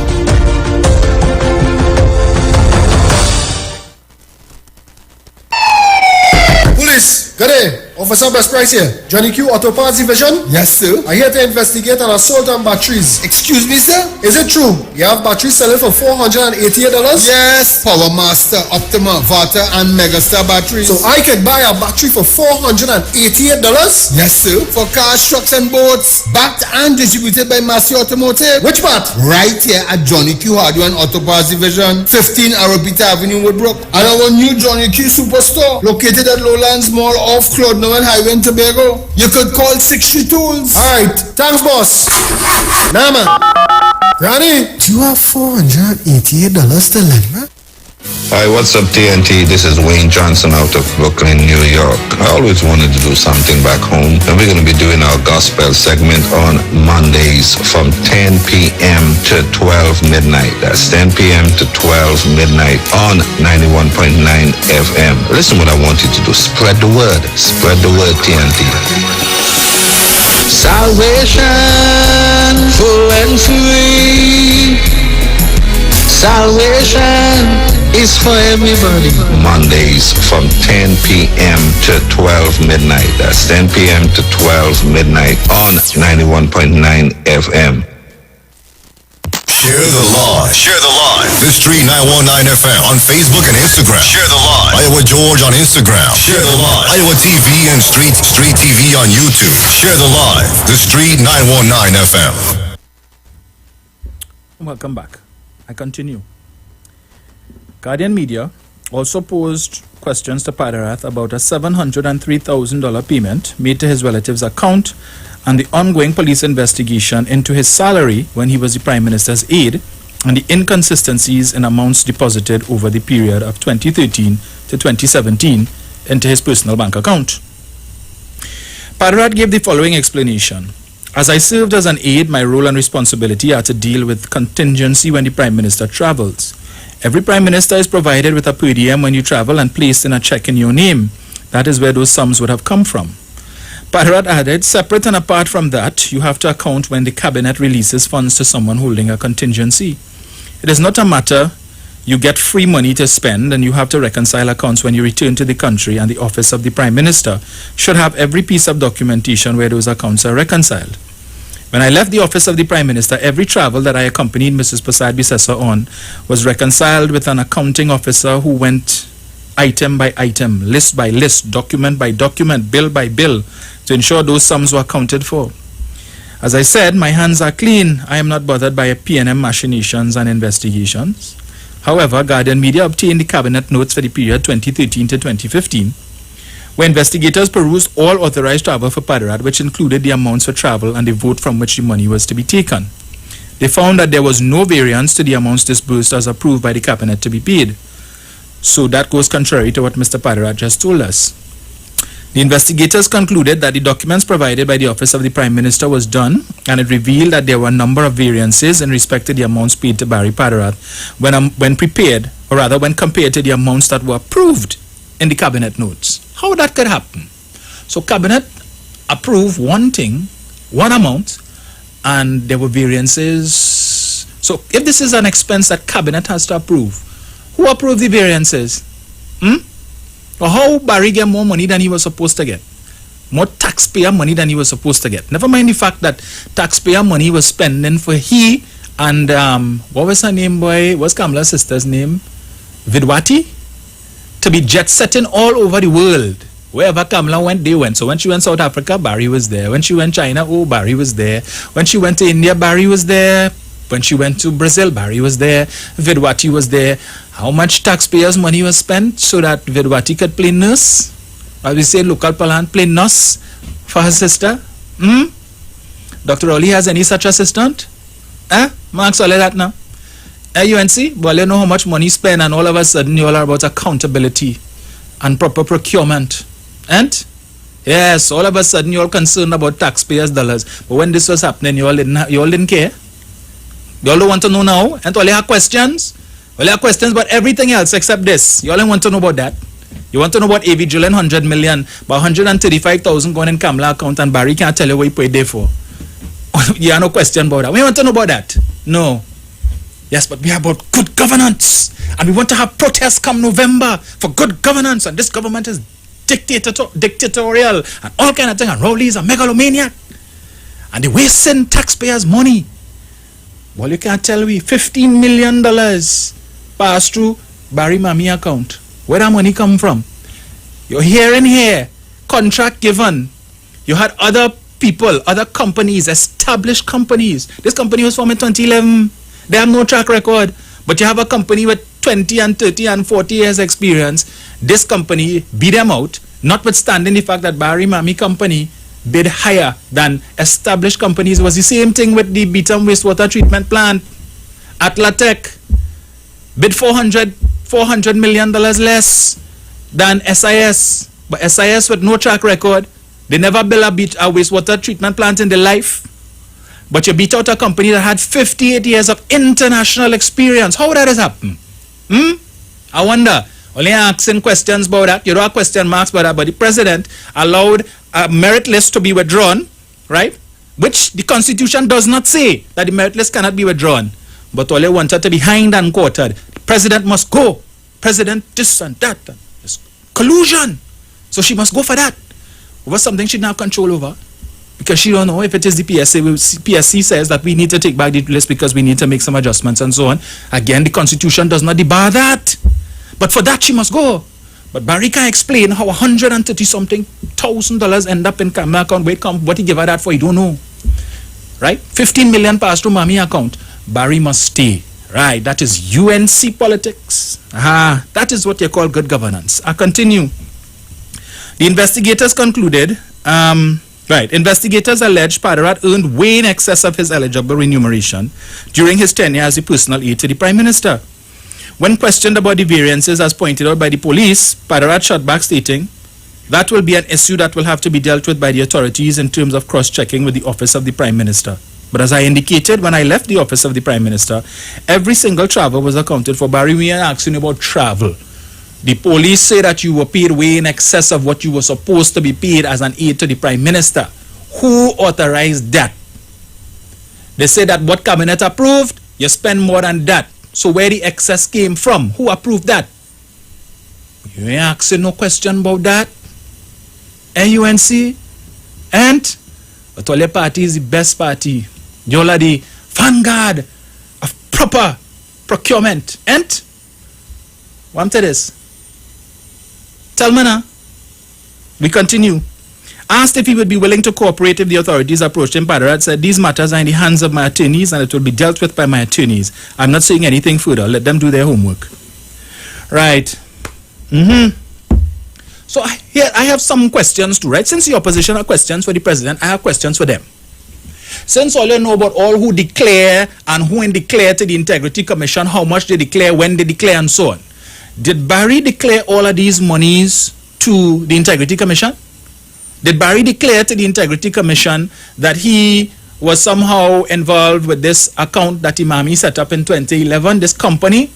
Police, good day. Officer Best Price here. Johnny Q Auto Parts Division? Yes, sir. I'm here to investigate an assault on batteries. Excuse me, sir? Is it true you have batteries selling for $488? Yes, Power Master, Optima, Vata, and Megastar batteries. So I could buy a battery for $488? Yes, sir. For cars, trucks, and boats. Backed and distributed by Massey Automotive. Which part? Right here at Johnny Q Hardware and Auto Parts Division, 15 Arrowbita Avenue, Woodbrook. And our new Johnny Q Superstore, located at Lowlands Mall off Claude Noel Highway in Tobago. You could call 60 Tools. Alright, thanks boss. Nah man. Ronnie, do you have $488 to lend, man? Hi, what's up TNT? This is Wayne Johnson out of Brooklyn, New York. I always wanted to do something back home, and we're going to be doing our gospel segment on Mondays from 10 p.m. to 12 midnight. That's 10 p.m. to 12 midnight on 91.9 FM. Listen what I want you to do. Spread the word. Spread the word, TNT. Salvation full and free. Salvation is for everybody. Mondays from 10 p.m. to 12 midnight. That's 10 p.m. to 12 midnight on 91.9 FM. Share the live. Share the live. The Street 919 FM on Facebook and Instagram. Share the live. Iowa George on Instagram. Share the live. Iowa TV and Street TV on YouTube. Share the live. The Street 919 FM. Welcome back. I continue. Guardian Media also posed questions to Padarath about a $703,000 payment made to his relative's account and the ongoing police investigation into his salary when he was the Prime Minister's aide and the inconsistencies in amounts deposited over the period of 2013 to 2017 into his personal bank account. Padarath gave the following explanation. As I served as an aide, my role and responsibility are to deal with contingency when the Prime Minister travels. Every Prime Minister is provided with a per diem when you travel and placed in a check in your name. That is where those sums would have come from. Padarath added, separate and apart from that, you have to account when the cabinet releases funds to someone holding a contingency. It is not a matter you get free money to spend and you have to reconcile accounts when you return to the country, and the office of the Prime Minister should have every piece of documentation where those accounts are reconciled. When I left the office of the Prime Minister, every travel that I accompanied Mrs. Prasad Bisesa on was reconciled with an accounting officer who went item by item, list by list, document by document, bill by bill, to ensure those sums were accounted for. As I said, my hands are clean. I am not bothered by P&M machinations and investigations. However, Guardian Media obtained the cabinet notes for the period 2013 to 2015, where investigators perused all authorized travel for Padarath, which included the amounts for travel and the vote from which the money was to be taken. They found that there was no variance to the amounts disbursed as approved by the cabinet to be paid. So that goes contrary to what Mr. Padarath just told us. The investigators concluded that the documents provided by the Office of the Prime Minister was done, and it revealed that there were a number of variances in respect to the amounts paid to Barry Padarath when prepared, or rather when compared to the amounts that were approved in the cabinet notes. How that could happen? So cabinet approved one thing, one amount, and there were variances. So if this is an expense that cabinet has to approve, who approved the variances? Or how Barry get more money than he was supposed to get? More taxpayer money than he was supposed to get. Never mind the fact that taxpayer money was spending for he and what was her name, boy? What's Kamala's sister's name? Vidwati? To be jet setting all over the world. Wherever Kamala went, they went. So when she went South Africa, Barry was there. When she went China, Barry was there. When she went to India, Barry was there. When she went to Brazil, Barry was there. Vidwati was there. How much taxpayers' money was spent so that Vidwati could play nurse? As we say, local parlant, play nurse for her sister? Dr. Oli has any such assistant? Marks all of that now. UNC, well, you know how much money spent, and all of a sudden you all are about accountability and proper procurement. And yes, all of a sudden you're all concerned about taxpayers' dollars. But when this was happening, you all didn't care. You all don't want to know now, and all you have questions. Well, you have questions about everything else except this. You all don't want to know about that. You want to know about AV Julian 100 million, but 135,000 going in Kamala account, and Barry can't tell you what he paid there for. You have no question about that. We want to know about that. No. Yes, but we are about good governance, and we want to have protests come November for good governance, and this government is dictatorial and all kind of things, and Rowley's a megalomaniac, and they're wasting taxpayers' money. Well, you can't tell me $15 million passed through Barry Mami account. Where that money come from? You're hearing here, contract given. You had other people, other companies, established companies. This company was formed in 2011. They have no track record. But you have a company with 20 and 30 and 40 years experience. This company beat them out, notwithstanding the fact that Barry Mami company bid higher than established companies. It was the same thing with the Beaton wastewater treatment plant. Atlatech bid $400 million less than SIS. But SIS with no track record, they never built a wastewater treatment plant in their life. But you beat out a company that had 58 years of international experience. How that has happened? I wonder. Only asking questions about that. You don't have question marks about that. But the president allowed a merit list to be withdrawn, right? Which the Constitution does not say that the merit list cannot be withdrawn. But all they wanted to be hanged and quartered. The president must go. President this and that. And this collusion. So she must go for that. Over something she didn't have control over. Because she don't know if it is the PSA. PSC says that we need to take back the list because we need to make some adjustments and so on. Again, the Constitution does not debar that. But for that, she must go. But Barry can't explain how $130-something thousand end up in Kamala account. What he give her that for, he don't know. Right? 15 million passed through Mommy account. Barry must stay. Right, that is UNC politics. That is what you call good governance. I continue. The investigators concluded, investigators alleged Padarat earned way in excess of his eligible remuneration during his tenure as the personal aide to the Prime Minister. When questioned about the variances as pointed out by the police, Padarat shot back stating, that will be an issue that will have to be dealt with by the authorities in terms of cross-checking with the office of the Prime Minister. But as I indicated when I left the office of the Prime Minister, every single travel was accounted for. Barry, we are asking about travel. The police say that you were paid way in excess of what you were supposed to be paid as an aide to the Prime Minister. Who authorized that? They say that what cabinet approved, you spend more than that. So where the excess came from? Who approved that? You ain't asking no question about that. NUNC and but all your party is the best party. You're the vanguard of proper procurement. And what to this? Tell me now. We continue. Asked if he would be willing to cooperate if the authorities approached him, Padarat said, these matters are in the hands of my attorneys and it will be dealt with by my attorneys. I'm not saying anything further. Let them do their homework. Right. So here I have some questions too, right? Since the opposition have questions for the president, I have questions for them. Since all you know about all who declare and who ain't declare to the Integrity Commission, how much they declare, when they declare and so on. Did Barry declare all of these monies to the Integrity Commission? Did Barry declare to the Integrity Commission that he was somehow involved with this account that Imami set up in 2011, this company,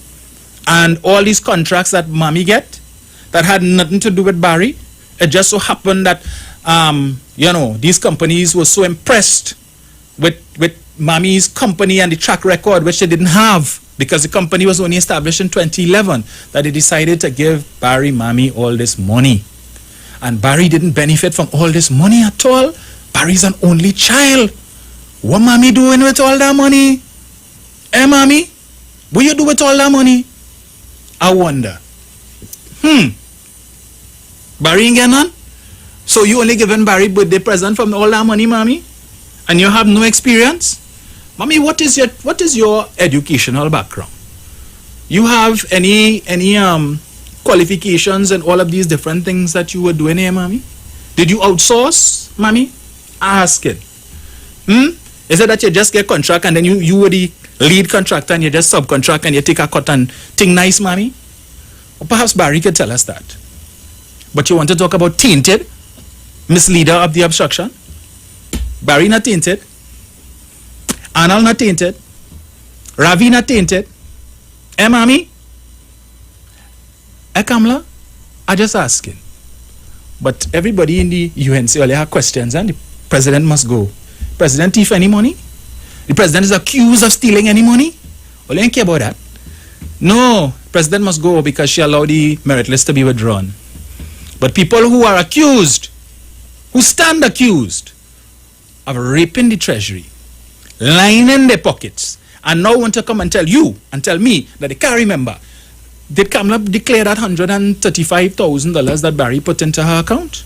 and all these contracts that Mami get that had nothing to do with Barry? It just so happened that, these companies were so impressed with Mami's company and the track record, which they didn't have because the company was only established in 2011, that they decided to give Barry Mami all this money. And Barry didn't benefit from all this money at all. Barry's an only child. What Mami doing with all that money? Mami? What you do with all that money? I wonder. Barry ain't getting none? So you only giving Barry birthday present from all that money, Mami? And you have no experience? Mami, what is your educational background? You have any qualifications and all of these different things that you were doing here, Mami? Did you outsource, Mami? Ask it. Is it that you just get contract and then you were the lead contractor and you just subcontract and you take a cut and thing nice, Mami? Or perhaps Barry could tell us that. But you want to talk about tainted, misleader of the obstruction? Barry not tainted. Anal not tainted. Ravi not tainted. Mami? Kamala? I just asking. But everybody in the UNC only have questions and the president must go. President thief any money? The president is accused of stealing any money? Well, I don't care about that. No, president must go because she allowed the merit list to be withdrawn. But people who are accused, who stand accused of raping the treasury, lining their pockets, and now want to come and tell you and tell me that they can't remember. Did Kamala declare that $135,000 that Barry put into her account?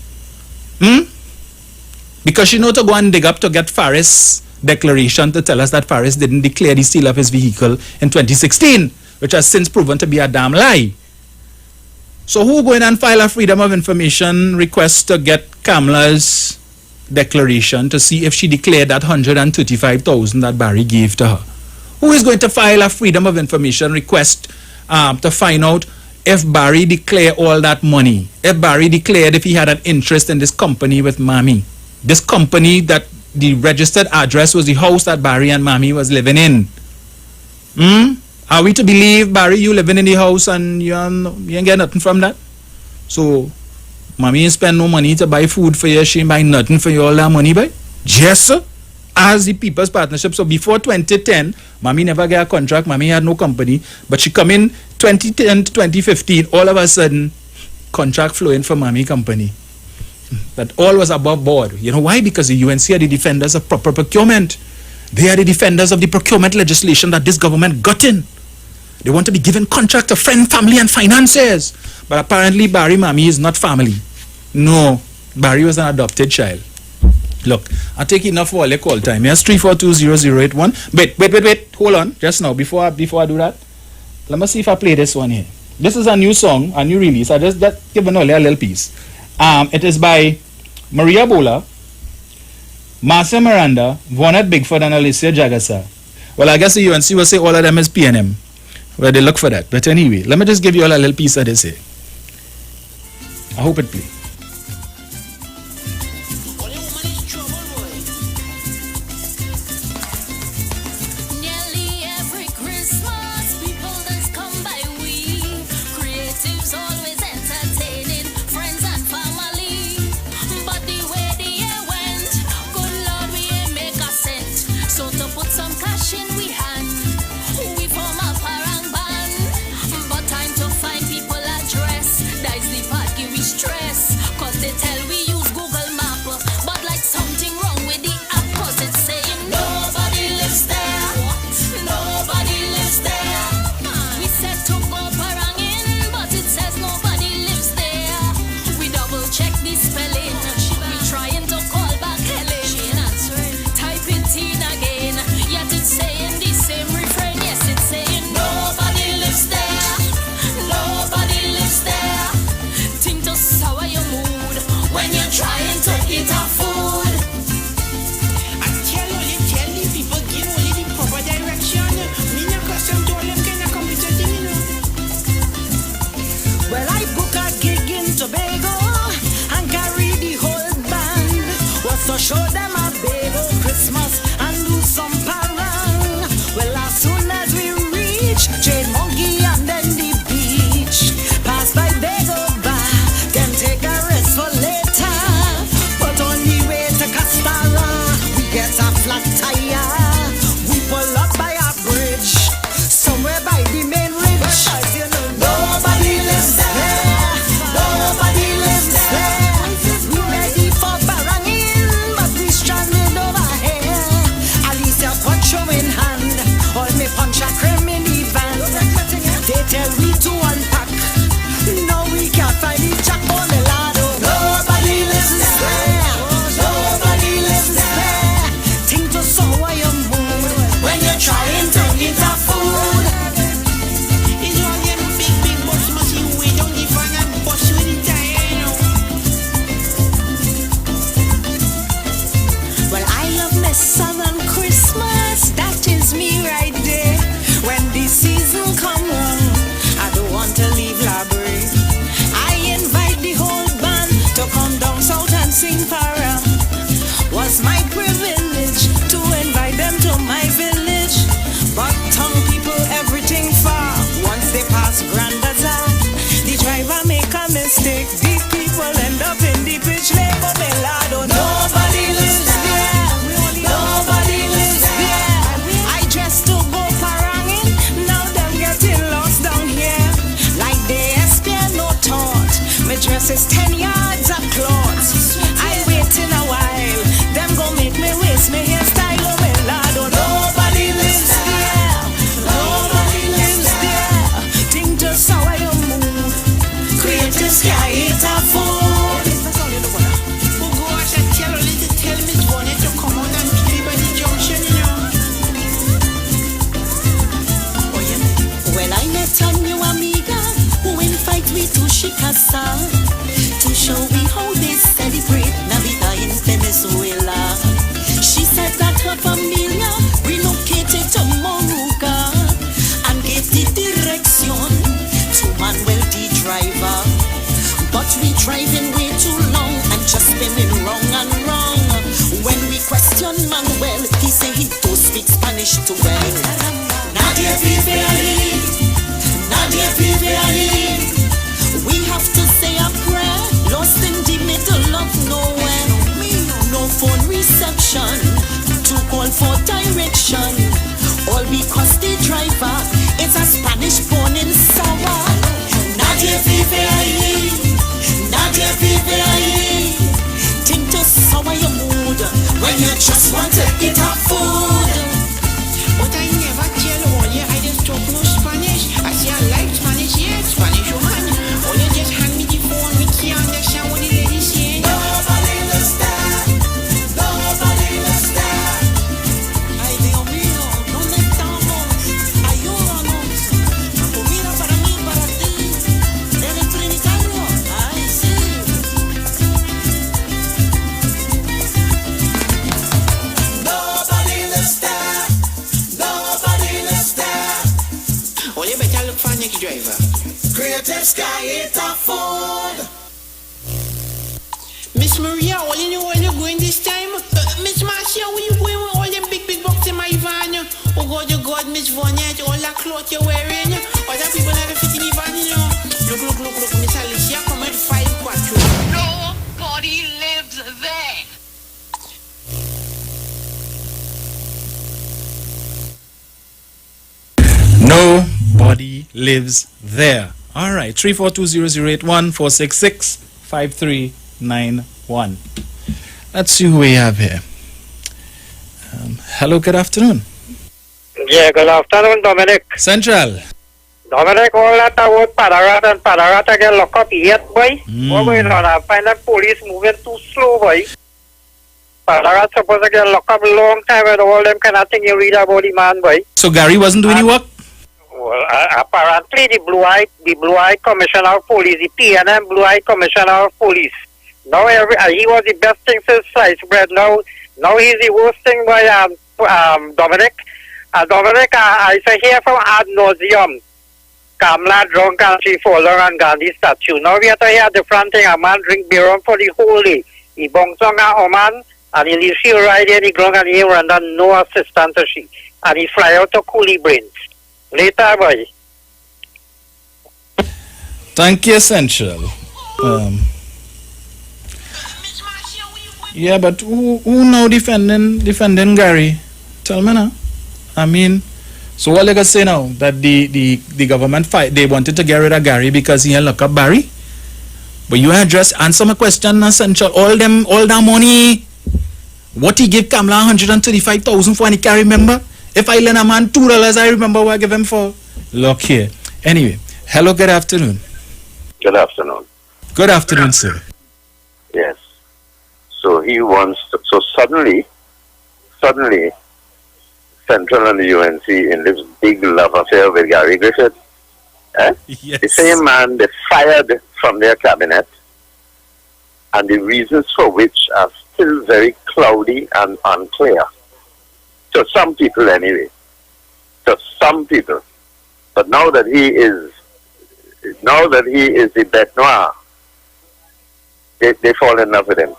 Because she know to go and dig up to get Faris' declaration to tell us that Faris didn't declare the steal of his vehicle in 2016, which has since proven to be a damn lie. So who go in and file a Freedom of Information request to get Kamala's declaration to see if she declared that $135,000 that Barry gave to her? Who is going to file a Freedom of Information request to find out if Barry declared all that money? If Barry declared if he had an interest in this company with Mami? This company that the registered address was the house that Barry and Mami was living in. Are we to believe, Barry, you living in the house and you ain't get nothing from that? So, Mami ain't spend no money to buy food for you, she ain't buy nothing for you all that money, boy? just as the People's Partnership. So before 2010, Mommy never got a contract. Mommy had no company. But she come in 2010 to 2015, all of a sudden, contract flowing for Mommy company. But all was above board. You know why? Because the UNC are the defenders of proper procurement. They are the defenders of the procurement legislation that this government got in. They want to be given contract of friend, family, and finances. But apparently, Barry Mommy is not family. No, Barry was an adopted child. Look, I'll take enough for all your call time. Yes, 3420081. Wait. Hold on. Just now, before I do that, let me see if I play this one here. This is a new song, a new release. I just given all a little piece. It is by Maria Bola, Marcia Miranda, Vonette Bigford, and Alicia Jagasa. Well, I guess the UNC will say all of them is PNM. Well, they look for that. But anyway, let me just give you all a little piece of this here. I hope it plays. So show them a big old Christmas and do some parang. Well, as soon as we reach Jade Monkey and then the beach, pass by Bagel Bar, then take a rest for later. But on the way to Castara, we get a flat tire. We pull up by a bridge, somewhere by the main ridge. As you know, nobody lives there. Nobody lives there. We ready for baranging. In hand, all me punch a cream in the van. They tell we to unpack. Now we can't find the jack on the lado. Nobody lives there. Nobody lives there. Think to sour your mood when you're trying to eat a food. It's all them big boss machine we don't give and boss with the time. Well, I love my southern Christmas. That is me right there. When the season come on, I don't want to leave library. I invite the whole band to come down south and sing para. Was my privilege to invite them to my village. But tongue people, everything far. Once they pass Grand Bazaar, the driver make a mistake. The people end up in the pitch lake of Melado. Nobody lives there. Nobody lives there. I dressed to go paranging. Now them getting lost down here. Like they spare no thought. My dress is 10 yards of cloth. I wait in a while. Them go make me waste my hairstyle. Oh my lord, nobody lives there. Nobody lives there. Think to sour your mood. Creative sky eat a food. Well, I met a new amiga who invite me to Chicago to show me how they celebrate Navidad in Venezuela. She said that her familia relocated to Moruga and gave the direction to Manuel the driver. But we driving way too long and just spinning wrong and wrong. When we question Manuel, he say he don't speak Spanish too well. Nadia Viviani, Nadia Viviani. We have to say a prayer, lost in the middle of nowhere. No phone reception. action, to call for direction. All because the driver is a Spanish born in sour. Nadie vive ahí, nadie vive ahí. Think to sour your mood when you just want to eat a food. But I never tell all you I just talk no Spanish. I say I like Spanish, yeah, Spanish woman. Or you just hand me the phone, we can't understand what the lady saying. Nobody understand, nobody understand. Ay Dios mío, ¿dónde estamos? Ayúdanos. Comida para mí, para ti. ¿Eres trinitario? Ay, sí. Nobody understand, nobody understand. Well, you better look for a Nicky driver. Creative Sky eat a food. Miss Maria, all you know where you going this time? Miss Marcia, where you going with all them big box in my van? Oh God, Miss Vonette, all that cloth you're wearing. Other people never fit in the van, you know. Look, Miss Alicia, come at 5-4. Nobody lives there. Nobody lives there. All right, 342-008-1466-5391. Let's see who we have here. Hello, good afternoon. Yeah, good afternoon, Dominic. Central. Dominic, all that about Padarat and Padarat again lock up yet, boy. What going on? I find that police moving too slow, boy. Padarat supposed to get locked up a long time and all them kind of thing you read about the man, boy. So Gary wasn't doing any work? Well, apparently the Blue-Eye Commissioner of Police, the PNM Blue-Eye Commissioner of Police. Now he was the best thing since sliced bread. Now he's the worst thing by Dominic. Dominic, I say here from ad nauseum. Kamla drunk and she fall on Gandhi statue. Now we have to hear different thing. A man drink beer for the whole day. He bongs on a man and he leaves she right there in the ground and he render no assistance to she. And he fly out to coolie brains. Later, boy. Thank you, Central. Yeah, but who now defending Gary? Tell me now. I mean, so what they gonna say now? That the government they wanted to get rid of Gary because he had lock up Barry? But you answer my question now, Central. All that money, what he give Kamla 135,000 for, and he can't remember? If I lend a man $2, I remember what I give him for. Look here. Anyway, hello, good afternoon. Good afternoon. Good afternoon, sir. Yes. So he wants to, so suddenly, Central and the UNC in this big love affair with Gary Griffith. Yes. The same man they fired from their cabinet, and the reasons for which are still very cloudy and unclear. To some people anyway. To some people. But now that he is the bête noire, they fall in love with him.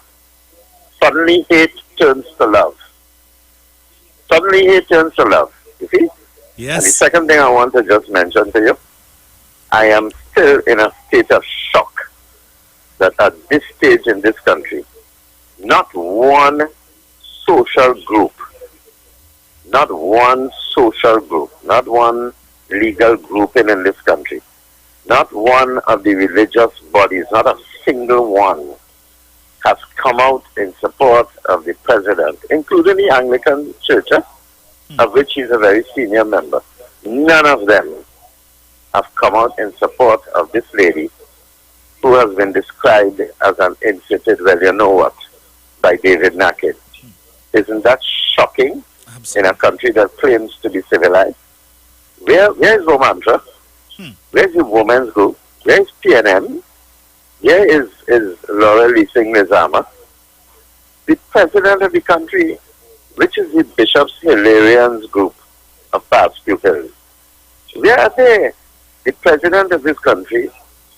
Suddenly hate turns to love. You see? Yes. And the second thing I want to just mention to you, I am still in a state of shock that at this stage in this country, not one social group, not one legal grouping in this country, not one of the religious bodies, not a single one has come out in support of the president, including the Anglican Church, of which he's a very senior member. None of them have come out in support of this lady who has been described as an insipid, well, you know what, by David Nackett. Isn't that shocking? In a country that claims to be civilized? Where is Romantra? Where is the women's group? Where is PNM? Where is Laura Leasing Nizama? The president of the country, which is the Bishop's Hilarians group of past pupils. Where are they? The president of this country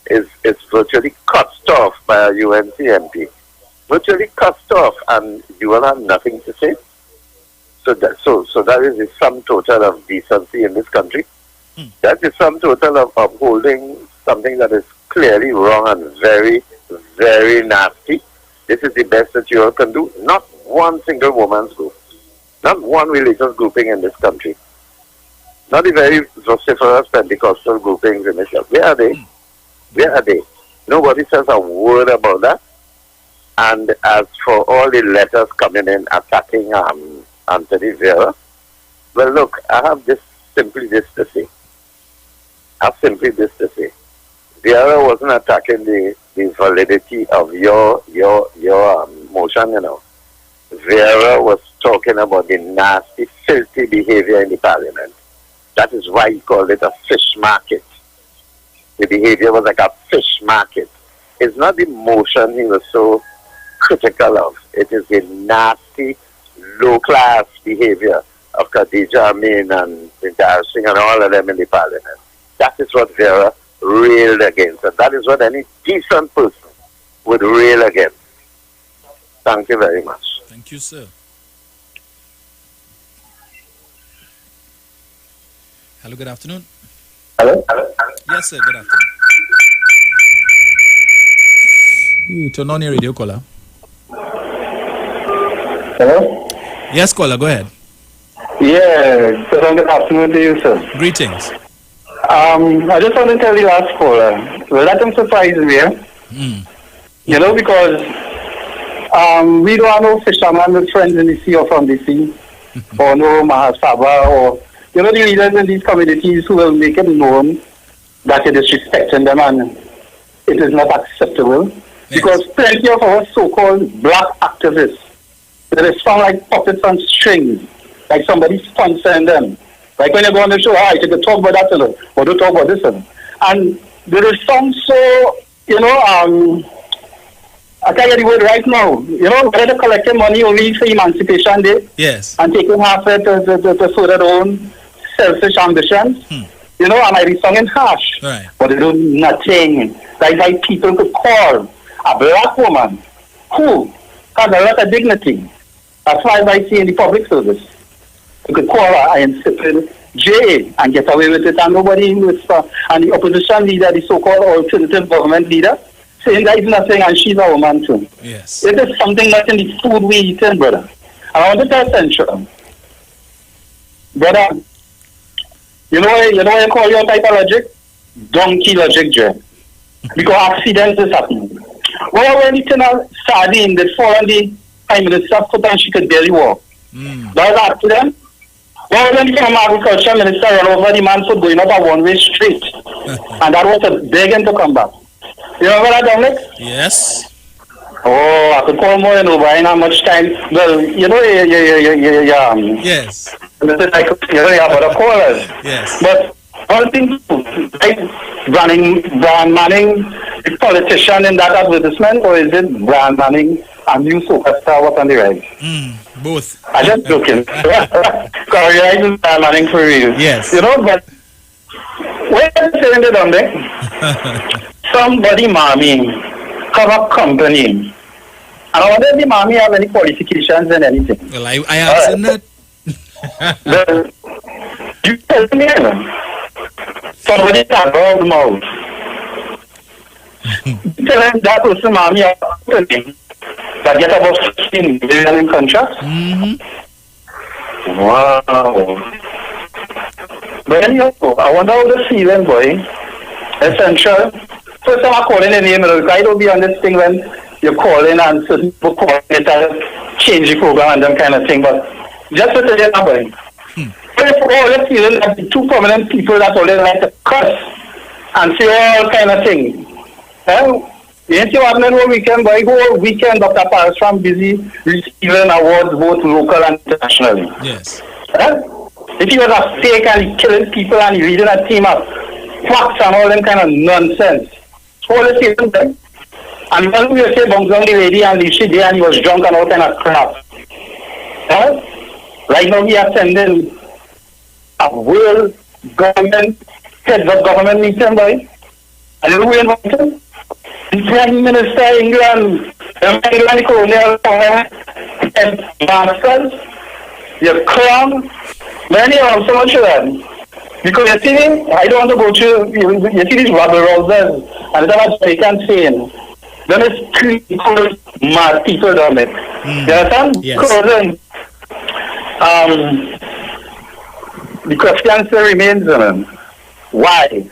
is virtually cut off by a UNC MP. Virtually cut off, and you will have nothing to say. So that is the sum total of decency in this country. That is sum total of upholding something that is clearly wrong and very, very nasty. This is the best that you all can do. Not one single woman's group, not one religious grouping in this country, not the very vociferous Pentecostal groupings in Israel. Where are they? Where are they? Nobody says a word about that. And as for all the letters coming in attacking Anthony Vera, well, look, I have simply this to say. Vera wasn't attacking the validity of your motion, you know. Vera was talking about the nasty, filthy behavior in the parliament. That is why he called it a fish market. The behavior was like a fish market. It's not the motion he was so critical of. It is the nasty, low-class behavior of Khadija Amin and Singh and all of them in the parliament. That is what Vera railed against. And that is what any decent person would rail against. Thank you very much. Thank you, sir. Hello, good afternoon. Hello? Yes, sir, good afternoon. You turn on your radio, caller. Hello? Yes, caller, go ahead. Yeah, good afternoon to you, sir. Greetings. I just want to tell the last caller, well, that surprised me, you know, because we don't have no fishermen with friends in the sea or from the sea, or no Mahasabha, or, you know, the leaders in these communities who will make it known that you're disrespecting them and it is not acceptable. Yes. Because plenty of our so-called black activists, they respond like puppets on strings, like somebody sponsoring them. Like when you go on the show, you can talk about that alone, or don't talk about this alone. And there is some so, you know, I can't get the word right now. You know, whether they're collecting money only for Emancipation Day, yes, and taking half it to further their own selfish ambitions, you know, and I be sounding harsh, right, but they do nothing. That's why people could call a black woman who has a lot of dignity, as far as I see in the public service. You could call her and insipid jail and get away with it, and nobody whisper. And the opposition leader, the so-called alternative government leader, saying there is nothing, and she's a woman too. Yes. It is something that's in the food we eating, brother. And I want to tell Central, brother, you know what I call your type of logic? Donkey logic, Jay. Because accidents is happening. Well, when it's in a sardine, they fall on the Prime Minister's foot and she could barely walk. That was accident. Well, when the agriculture minister ran over the man's foot going up a one-way street. And that was a begging to come back. You remember that, Dominic? Yes. Oh, I could call more, you know, but I ain't have much time. Well, you know, yes. I could, you know, yeah, but the callers. Yes. But one thing, like Brian Manning, the politician in that advertisement, or is it Brian Manning, a new superstar, what on the right? Both. I'm just joking. Because I is Brian Manning for real. Yes. You know, but when I'm saying that on there, somebody mommy, cover company. And I wonder if the mommy have any qualifications and anything. Well, I asked that. Well, you tell me, somebody can roll the mouth. Tell him that person mommy have a company that get about 15 million in contracts. Wow. But anyhow, I wonder how the feeling, boy. Essential. First time I call in the name, I don't be on this thing when you're calling and certain people call it and change the program and that kind of thing. But just to tell you now, boy. If all the feeling that the two prominent people that always like to cuss and say all kind of things. You ain't see what happening over weekend, boy. Whole weekend, Dr. Paris from busy receiving awards both local and internationally. Yes. If he was a fake and he killing people and he leading a team of facts and all them kind of nonsense. All the same thing. And when we say bunks on the lady and leave she there and he was drunk and all kind of crap. Right now we are sending a world government, heads of government meeting, boy. And you know who invited? The Prime Minister of England, the Colonial and Masters, your crown. Many of so much of that. Because you see, I don't want to go to, you see these rubber rousers, and it's about Jamaican saying, then it's three mad people down there. You understand? Yes. Because the question still remains, why,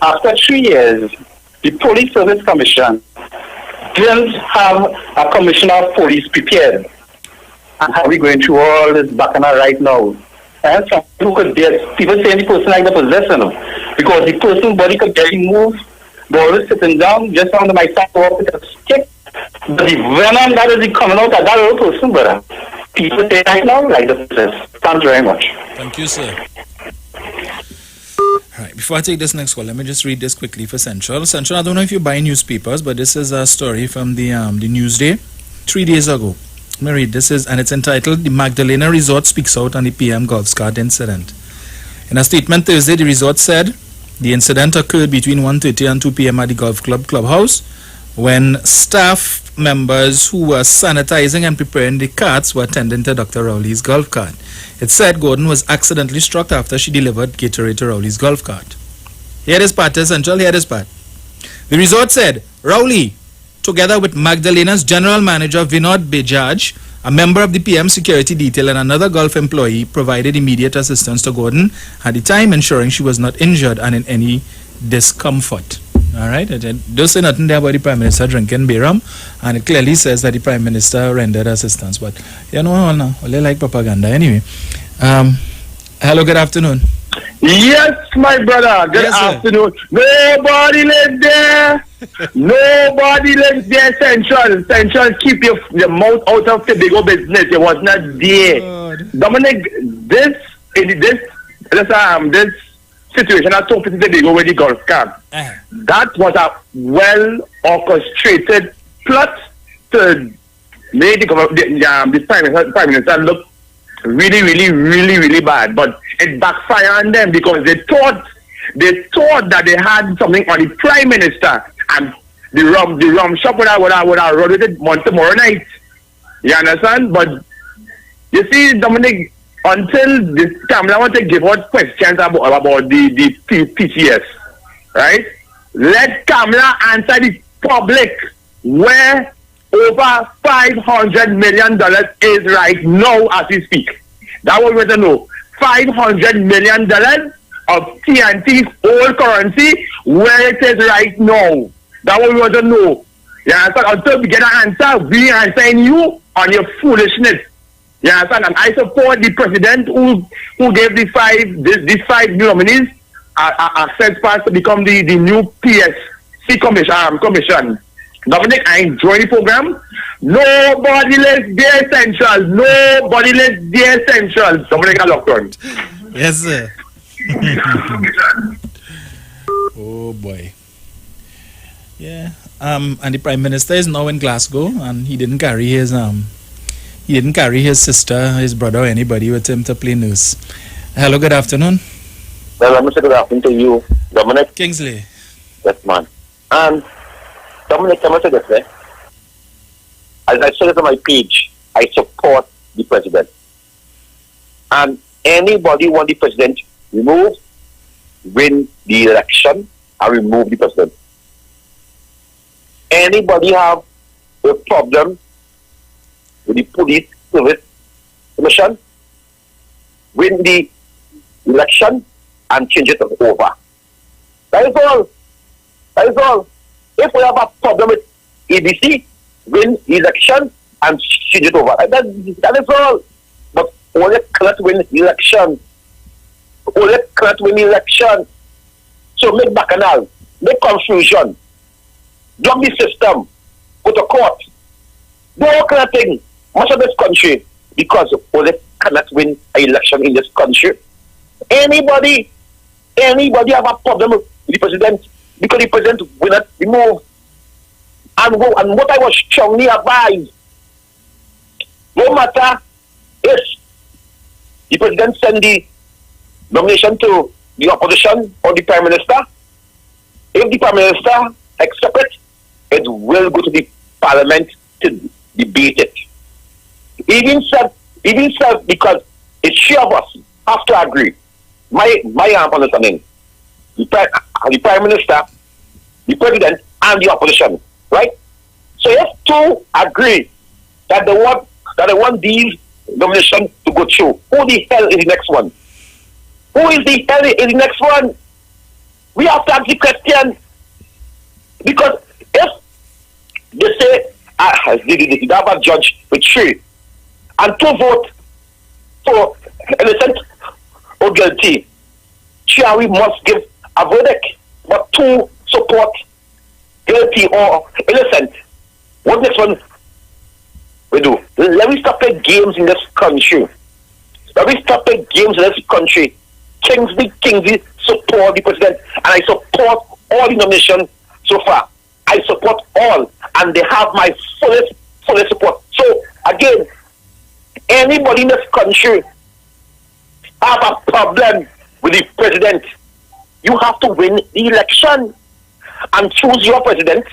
after 3 years, the Police Service Commission didn't have a commissioner of police prepared? And how are we going through all this bacchanal right now? And some people could get, people saying the person like the possession, because the person's body could barely move, they're always sitting down, just under my sidewalk with a stick. But the venom that is coming out of that little person, brother, people say right now like the possess. Thanks very much. Thank you, sir. All right, before I take this next call, let me just read this quickly for Central. Central, I don't know if you buy newspapers, but this is a story from the Newsday 3 days ago. Let me read. This is, and it's entitled, "The Magdalena Resort Speaks Out on the PM Golf Cart Incident." In a statement Thursday, the resort said the incident occurred between 1:30 and 2 p.m. at the golf clubhouse when staff members who were sanitizing and preparing the carts were attending to Dr. Rowley's golf cart. It said Gordon was accidentally struck after she delivered Gatorade to Rowley's golf cart. Here is part, Central, here is part. The resort said Rowley, together with Magdalena's general manager Vinod Bajaj, a member of the PM security detail and another golf employee, provided immediate assistance to Gordon at the time, ensuring she was not injured and in any discomfort. All right, it does say nothing there about the Prime Minister drinking beer rum, and it clearly says that the Prime Minister rendered assistance. But you know, they like propaganda anyway. Hello, good afternoon. Yes, my brother. Good afternoon. Nobody lives there. Nobody lives there. Central, keep your mouth out of Tobago business. It was not there. Dominic, this situation I talked to Tobago with the golf cart. That was a well orchestrated plot to make the Prime Minister look really bad. But it backfired on them because they thought that they had something on the Prime Minister, and the rum shop would have run with it tomorrow night. You understand? But you see, Dominic, until this time, I want to give out questions about the PCS, right? Let Kamala answer the public where over $500 million is right now as we speak. That what we want to know. $500 million of TNT's old currency, where it is right now. That what we want to know. Yeah, so until we get an answer, we are answering you on your foolishness. Yeah, and I support the president who gave these five new nominees a sense pass to become the new PSC commission. Dominic, I enjoy the program. Nobody lives there, Central. Nobody lives there, Central. Dominic, I locked on. Yes, sir. Oh boy. Yeah. And the Prime Minister is now in Glasgow, and he didn't carry his sister, his brother, or anybody with him to play nurse. Hello, good afternoon. Well, I'm good afternoon to you, Dominic. Kingsley. Yes, man. And Dominic, I'm going to say, as I said it on my page, I support the president. And anybody want the president removed, win the election, and remove the president. Anybody have a problem with the police service commission, win the election, and change it over. That is all. That is all. If we have a problem with ABC, win the election and change it over. That is all. But only cannot win the election. Only cannot win the election. So make bacchanal, make confusion, block the system, go to court, do all kind of things. Much of this country, because only cannot win an election in this country. Anybody have a problem with the president because the president will not remove. And what I was strongly advised, no matter if the president send the nomination to the opposition or the Prime Minister, if the Prime Minister accept it, it will go to the Parliament to debate it. Even so, because it's three of us have to agree. My understanding, the Prime Minister, the President, and the opposition, right? So if two agree that they want these nominations to go through. Who the hell is the next one? Who is the hell is the next one? We have to ask the question. Because if they say, they have a judge with 3 and 2 vote for innocent or guilty, 3 we must give a verdict, but 2 support guilty or innocent. What next one we do? Let me stop playing games in this country. Let me stop playing games in this country. Kingsley support the president, and I support all the nominations so far. I support all, and they have my fullest support. So again, anybody in this country have a problem with the president, you have to win the election and choose your president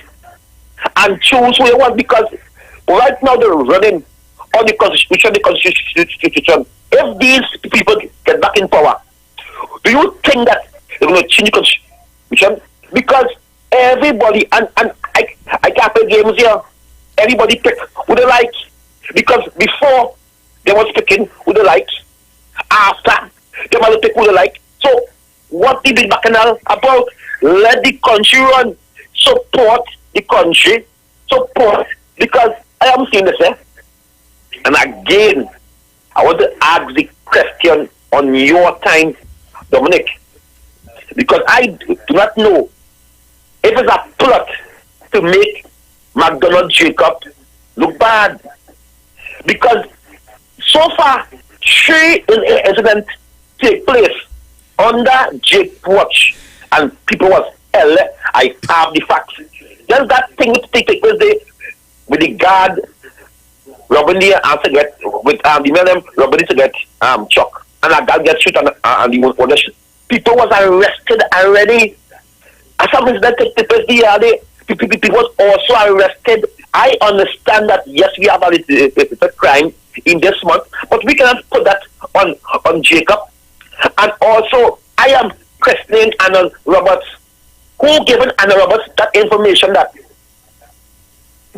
and choose who you want, because right now they're running on the constitution. If these people get back in power, do you think that they're going to change the constitution? Because everybody, and I can't play games here, everybody pick who they like. Because before they was picking who they like, after they must pick who they like. So what the big bacchanal about? Let the country run. Support the country. Support, because I am seeing this, and again, I want to ask the question on your time, Dominic, because I do not know if it's a plot to make McDonald Jacob look bad. Because so far, 3 incidents take place under Jake watch, and people was held. I have the facts. Just that thing which take place there with the guard robbing the cigarette, with the man robbing the cigarette truck, and a guard gets shot and the people was arrested already. As some incident take place the other day, people was also arrested. I understand that yes, we have a crime in this month, but we cannot put that on Jacob. And also, I am questioning Anna Roberts. Who given Anna Roberts that information that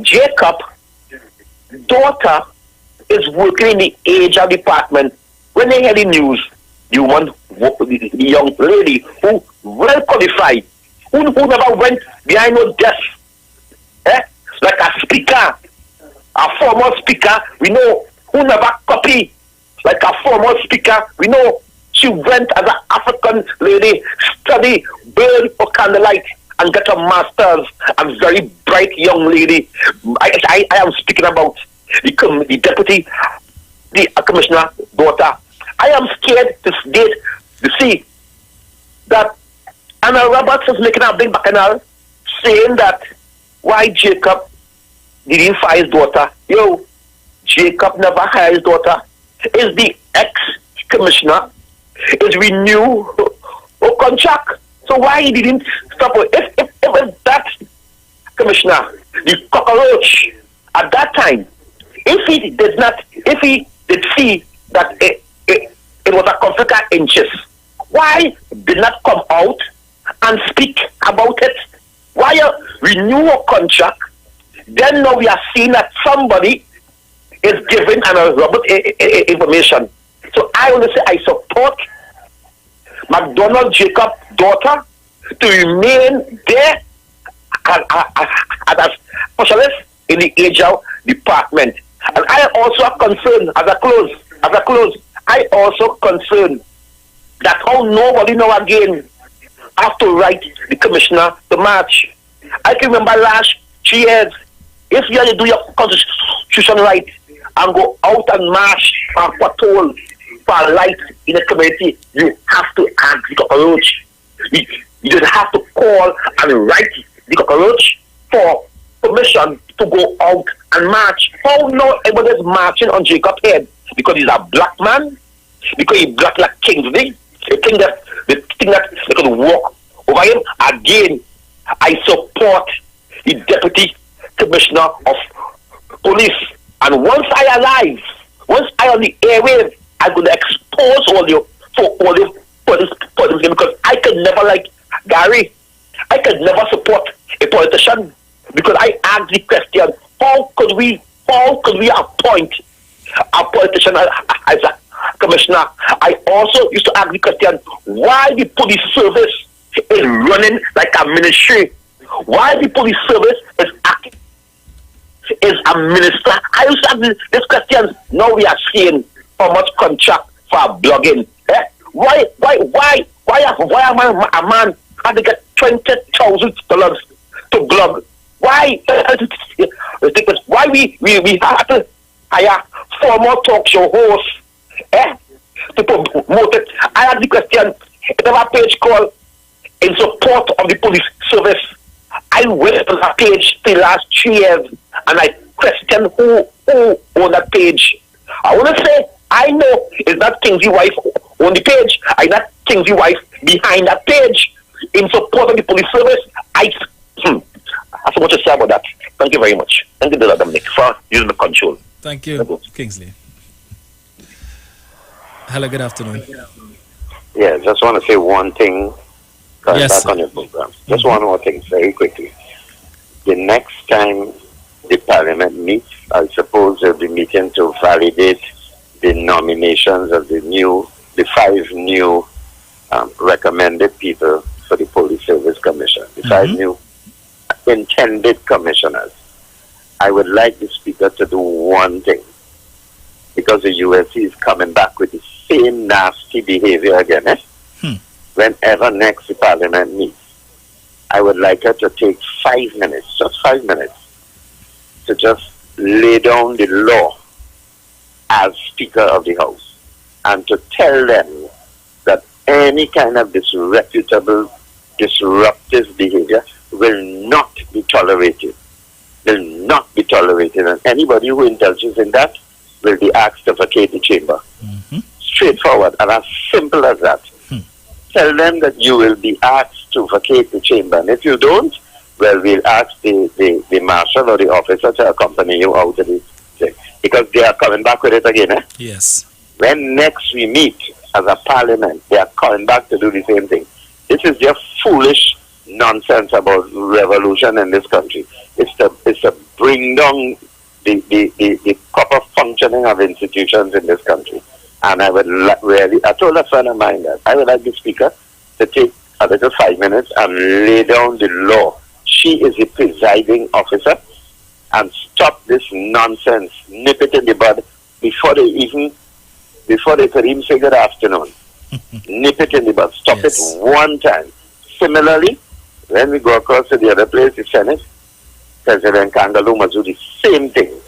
Jacob daughter is working in the HR department? When they hear the news, the young lady who well qualified, who never went behind no desk, like a speaker, a former speaker, we know, who never copy, like a former speaker, we know. She went as an African lady, study, burn for candlelight, and get a master's. A very bright young lady. I am speaking about the deputy, the commissioner daughter. I am scared to see that Anna Roberts is making a big bacchanal, saying that why Jacob didn't fire his daughter. Yo, Jacob never hired his daughter. Is the ex-commissioner is renew a contract. So why he didn't stop it? If that commissioner, the cockroach at that time, if he did see that it was a conflict of interest, why did not come out and speak about it? Why renew a contract? Then now we are seeing that somebody is giving Robert information. So I want to say I support McDonald Jacob daughter to remain there as a specialist in the HR department. And I am also concerned, as a close, I also concerned that how nobody now again have to write the commissioner to march. I can remember last 3 years, if you had to do your constitution right and go out and march and patrol for light in the community, you have to ask the cockroach. You just have to call and write the cockroach for permission to go out and march. How now everybody's marching on Jacob's head? Because he's a black man? Because he's black like Kingsley? They think that they could walk over him? Again, I support the deputy commissioner of police. And once I alive, once I on the airwaves, I'm going to expose all you for all the politicians, because I could never like Gary. I could never support a politician, because I ask the question, how could we how could we appoint a politician as a commissioner? I also used to ask the question, why the police service is running like a ministry? Why the police service is acting as a minister? I used to ask this question. Now we are seeing how much contract for blogging. Why am I a man had to get $20,000 to blog? Why? Why we have to hire former talk show hosts to promote it? I had the question. There was a page called "In Support of the Police Service." I went on that page the last 3 years, and I questioned who on that page. I want to say I know it's not Kingsley wife on the page. I not Kingsley wife behind that page. In support of the police service, that's so much to say about that. Thank you very much. Thank you, Dominic, for using the control. Thank you, Kingsley. Hello, good afternoon. Yeah, just want to say one thing. Yes, back on your program. Just one more thing, very quickly. The next time the Parliament meets, I suppose they'll be meeting to validate the nominations of the 5 new recommended people for the Police Service Commission, the 5 new intended commissioners. I would like the Speaker to do one thing, because the USC is coming back with the same nasty behavior again. Whenever next the Parliament meets, I would like her to take 5 minutes, just 5 minutes, to just lay down the law as Speaker of the House and to tell them that any kind of disreputable, disruptive behavior will not be tolerated. Will not be tolerated, and anybody who indulges in that will be asked to vacate the chamber. Straightforward and as simple as that. Tell them that you will be asked to vacate the chamber, and if you don't, well, we'll ask the marshal or the officer to accompany you out of the thing, because they are coming back with it again. Yes. When next we meet as a Parliament, they are coming back to do the same thing. This is just foolish nonsense about revolution in this country. It's to bring down the proper functioning of institutions in this country. And I would I told a friend of mine that I would like the Speaker to take a little 5 minutes and lay down the law. She is the presiding officer, and stop this nonsense, nip it in the bud before they could even say good afternoon. Nip it in the bud. Stop it one time. Similarly, when we go across to the other place, the Senate, President Kangaloo must do the same thing.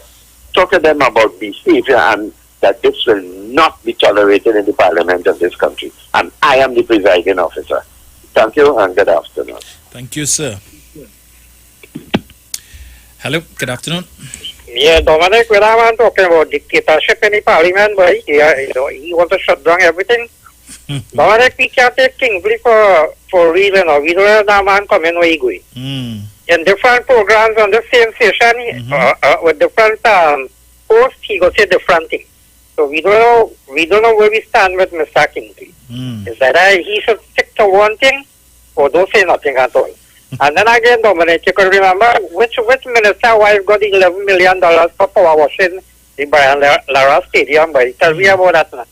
Talk to them about behavior and that this will not be tolerated in the Parliament of this country. And I am the presiding officer. Thank you and good afternoon. Thank you, sir. Hello, good afternoon. Yeah, Dominic, when I was talking about dictatorship in the Parliament, but he wants to shut down everything. Dominic, we can't take Kingsley for reason. We don't have that man coming where he's going. In different programs on the same station, with different hosts, he goes say different things. So we don't know where we stand with Mr. Kingsley. Is that he should stick to one thing or don't say nothing at all? And then again, Dominic, you can remember which minister wife got $11 million for power washing the Brian Lara Stadium, but tell me about that now.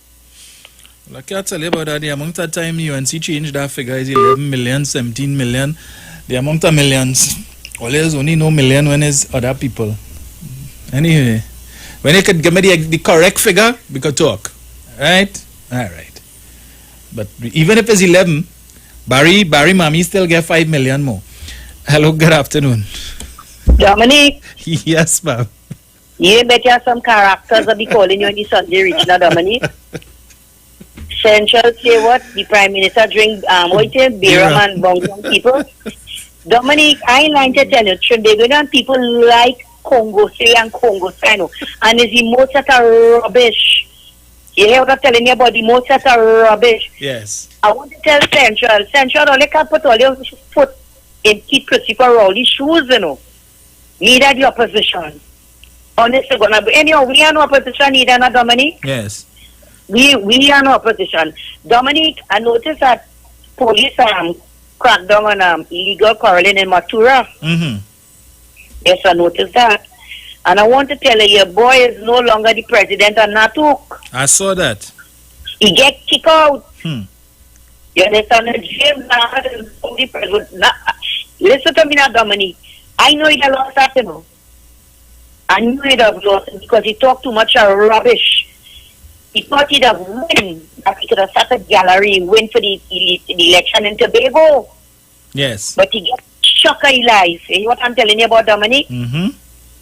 Well, I can't tell you about that. The amount of time UNC changed that figure is 11 million, 17 million. The amount of millions, always only no million when it's other people. Anyway, when you could give me the correct figure, we could talk. Right? All right. But even if it's 11, Barry Mommy still get 5 million more. Hello, good afternoon. Dominic. Yes, ma'am. You bet you have some characters that be calling you in the Sunday Rich now, Dominic. Central say what? The Prime Minister drink Biram and Bongong people. Dominic, I like to tell you, Trinidadian people like Congo say and Congo Sino. And it's the most that are rubbish. You hear what I'm telling you about the most that are rubbish? Yes. I want to tell Central only can put all your foot in keep Christopher Rowley's shoes, you know. Neither the opposition. Honestly, gonna be anyhow, we are no opposition either, not Dominic. Yes. We are no opposition. Dominic, I noticed that police cracked down on illegal quarreling in Matura. Mm-hmm. Yes, I noticed that. And I want to tell you, your boy is no longer the president of Natuk. I saw that. He get kicked out. Hmm. You understand? James Nahat is the president. Listen to me now, Dominique. I know he'd have lost that, you know. I knew he'd have lost it because he talked too much of rubbish. He thought he'd have won, that he could have sat at gallery and win for the election in Tobago. Yes. But he get shocker in life. You know what I'm telling you about, Dominique? Mm-hmm.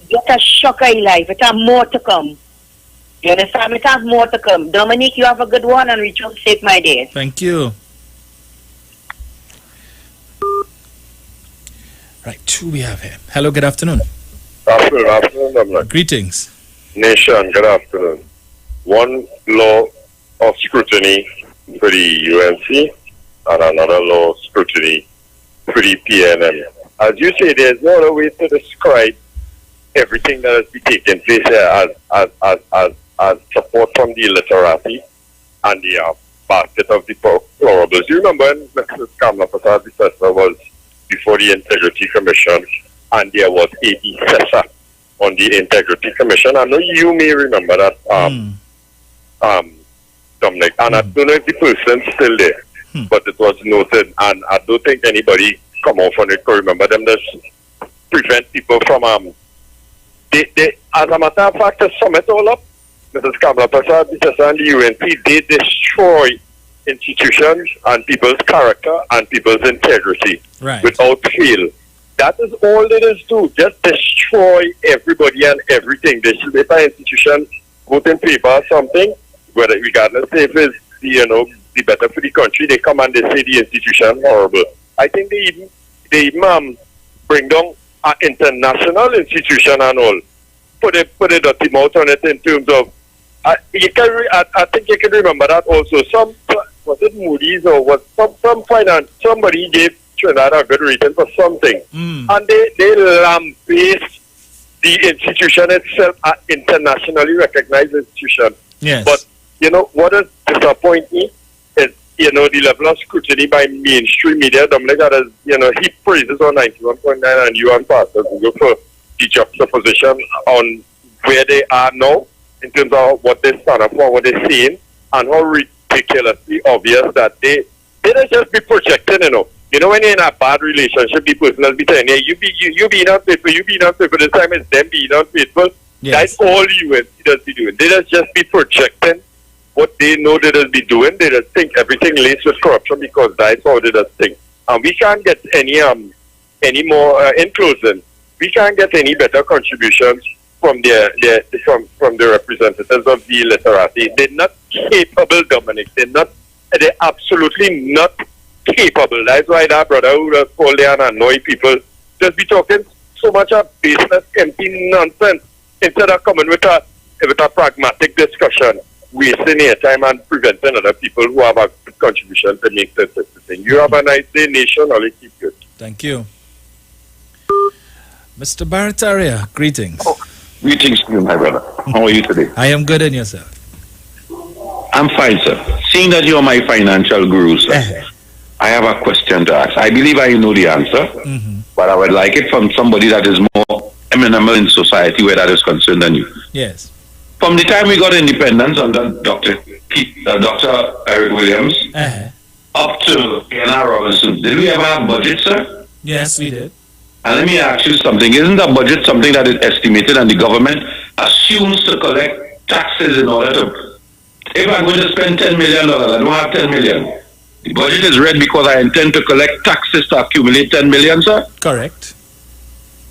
Get a shocker in life. It has more to come. You understand? It has more to come. Dominique, you have a good one and reach out safe, my dear. Thank you. Right, who we have here? Hello, good afternoon. Afternoon, Dominic. Greetings. Nation, good afternoon. One law of scrutiny for the UNC and another law of scrutiny for the PNM. As you say, there's no other way to describe everything that has been taking place here as support from the literati and the basket of deplorables. You remember when Mrs. Kamla Prasad Bissessa was before the Integrity Commission and there was A.D. Sessa on the Integrity Commission. I know you may remember that, Dominic, and I don't know if the person's still there, but it was noted, and I don't think anybody come off on it could remember them. Just prevent people from, they, as a matter of fact, to sum it all up, Mrs. Kamla Prasad Bissessa and the UNC, they destroy institutions and people's character and people's integrity without fail. That is all they just do. Just destroy everybody and everything. They should let an institution vote in favor of something, whether regardless if it's the better for the country, they come and they say the institution horrible. I think they even bring down an international institution and all. Put a dirty mouth on it in terms of I think you can remember that also. Was it Moody's or was some finance? Somebody gave Trinidad a good rating for something, and they lambaste the institution itself, an internationally recognized institution. Yes. But what is disappointing is the level of scrutiny by mainstream media. Dominic had he praises on 91.9 and you and Pastor Google for the juxtaposition on where they are now in terms of what they stand up for, what they're saying, and how ridiculously obvious that they just be projecting, when you're in a bad relationship, the person will be saying, hey, you being unfaithful, this time it's them being unfaithful. Yes. That's all you does be doing. They just be projecting what they know they just be doing. They just think everything laced with corruption because that's how they just think. And we can't get any more, in closing, we can't get any better contributions from the representatives of the literati. They're not capable, Dominic. They're absolutely not capable. That's why that brother who just called there and annoy people just be talking so much of baseless, empty nonsense instead of coming with a pragmatic discussion, wasting your time and preventing other people who have a good contribution to make this thing. You have a nice day, nation. I'll keep good. Thank you. Mr. Barataria, greetings. Greetings to you, my brother. How are you today? I am good, and yourself? I'm fine, sir. Seeing that you're my financial guru, sir, I have a question to ask. I believe I know the answer, but I would like it from somebody that is more eminent in society where that is concerned than you. Yes. From the time we got independence under Dr. Eric Williams up to N.R. Robinson, did we ever have budget, sir? Yes, we did. And let me ask you something. Isn't the budget something that is estimated and the government assumes to collect taxes in order to... If I'm going to spend $10 million, I don't have $10 million. The budget is read because I intend to collect taxes to accumulate $10 million, sir? Correct.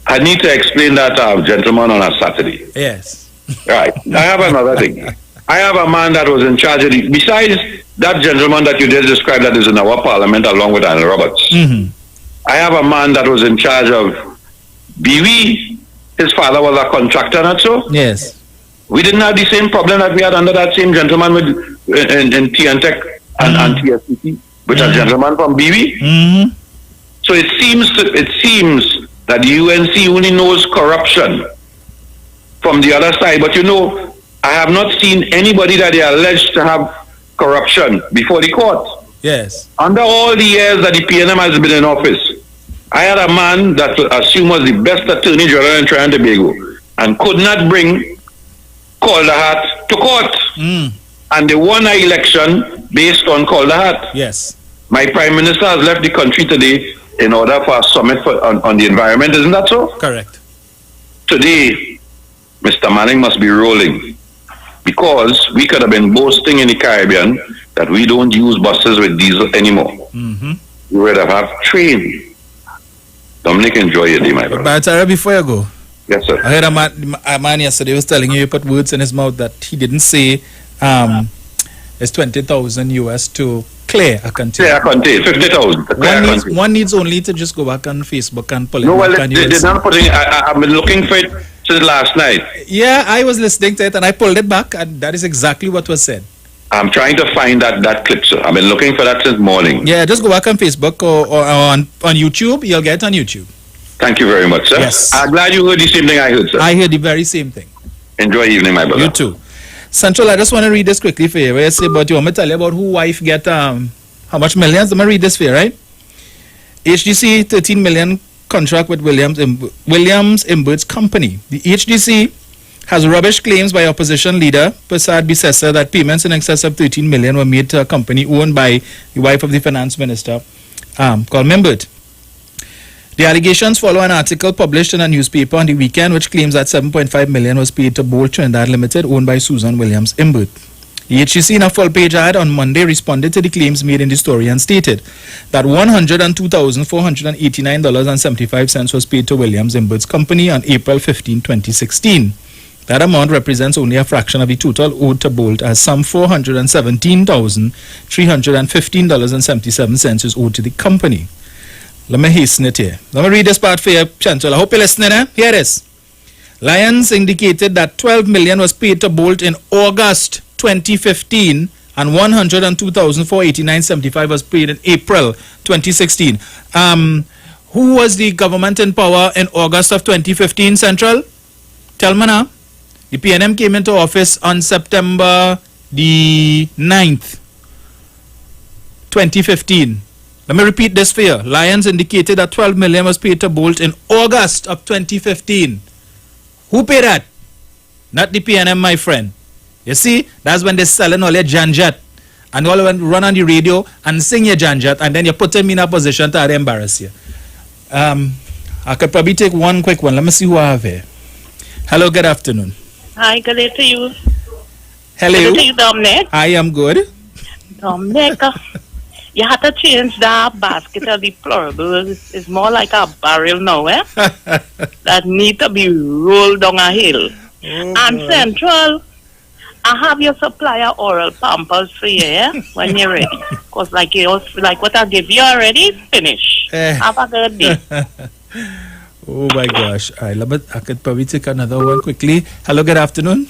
I need to explain that to a gentleman on a Saturday. Yes. Right. I have another thing. I have a man that was in charge of the... Besides that gentleman that you just described that is in our parliament along with Anna Roberts, I have a man that was in charge of BW. His father was a contractor, not so? Yes. We didn't have the same problem that we had under that same gentleman with in TNTech and TSCT, with a gentleman from BW. So it seems that the UNC only knows corruption from the other side. But I have not seen anybody that they are alleged to have corruption before the court. Yes. Under all the years that the PNM has been in office, I had a man that was assumed was the best attorney general in Trinidad and Tobago. and could not bring Calder Hat to court. And they won an election based on Calder Hat. Yes. My Prime Minister has left the country today in order for a summit on the environment, isn't that so? Correct. Today, Mr. Manning must be rolling, because we could have been boasting in the Caribbean that we don't use buses with diesel anymore. We would have train. Dominic, enjoy your day, my brother. But Tara, before you go, yes, sir. I heard a man yesterday was telling you put words in his mouth that he didn't say it's 20,000 US to clear a container. Clear a container, 50,000. One needs only to just go back on Facebook and pull it No, back. well, And they're not putting. I've been looking for it since last night. Yeah, I was listening to it and I pulled it back, and that is exactly what was said. I'm trying to find that clip, sir. I've been looking for that since morning. Yeah, just go back on Facebook or on YouTube. You'll get it on YouTube. Thank you very much, sir. Yes. I'm glad you heard the same thing I heard, sir. I heard the very same thing. Enjoy your evening, my brother. You too. Central, I just want to read this quickly for you. Where you say, but you want me to tell you about who wife get how much millions? Let me read this for you, right? HDC 13 million contract with Williams Imbert's company. The HDC has rubbish claims by opposition leader Prasad Bisesa that payments in excess of 13 million were made to a company owned by the wife of the finance minister called Mimbert. The allegations follow an article published in a newspaper on the weekend which claims that 7.5 million was paid to Bolt Trinidad Limited, owned by Susan Williams Imbert. The HCC in a full-page ad on Monday responded to the claims made in the story and stated that $102,489.75 was paid to Williams Imbert's company on April 15, 2016. That amount represents only a fraction of the total owed to Bolt, as some $417,315.77 is owed to the company. Let me hasten it here. Let me read this part for you, Chantal. I hope you're listening. Here it is. Lyons indicated that 12 million was paid to Bolt in August 2015 and 102,489.75 was paid in April 2016. Who was the government in power in August of 2015, Central? Tell me now. The PNM came into office on September the 9th, 2015. Let me repeat this for you. Lyons indicated that 12 million was paid to Bolt in August of 2015. Who paid that? Not the PNM, my friend. You see, that's when they're selling all your janjat. And all when run on the radio and sing your janjat, and then you put them in a position to embarrass you. I could probably take one quick one. Let me see who I have here. Hello, good afternoon. Hi, good day to you. Hello. Good day to you, Dominic. I am good. Dominic, you have to change that basket of deplorables. It's more like a barrel now, eh? That need to be rolled down a hill. And Central, I have your supplier oral pampers for you, eh? When you're ready. Because like what I give you already is finished. Have a good day. Oh my gosh. All right, I could probably take another one quickly. Hello, good afternoon.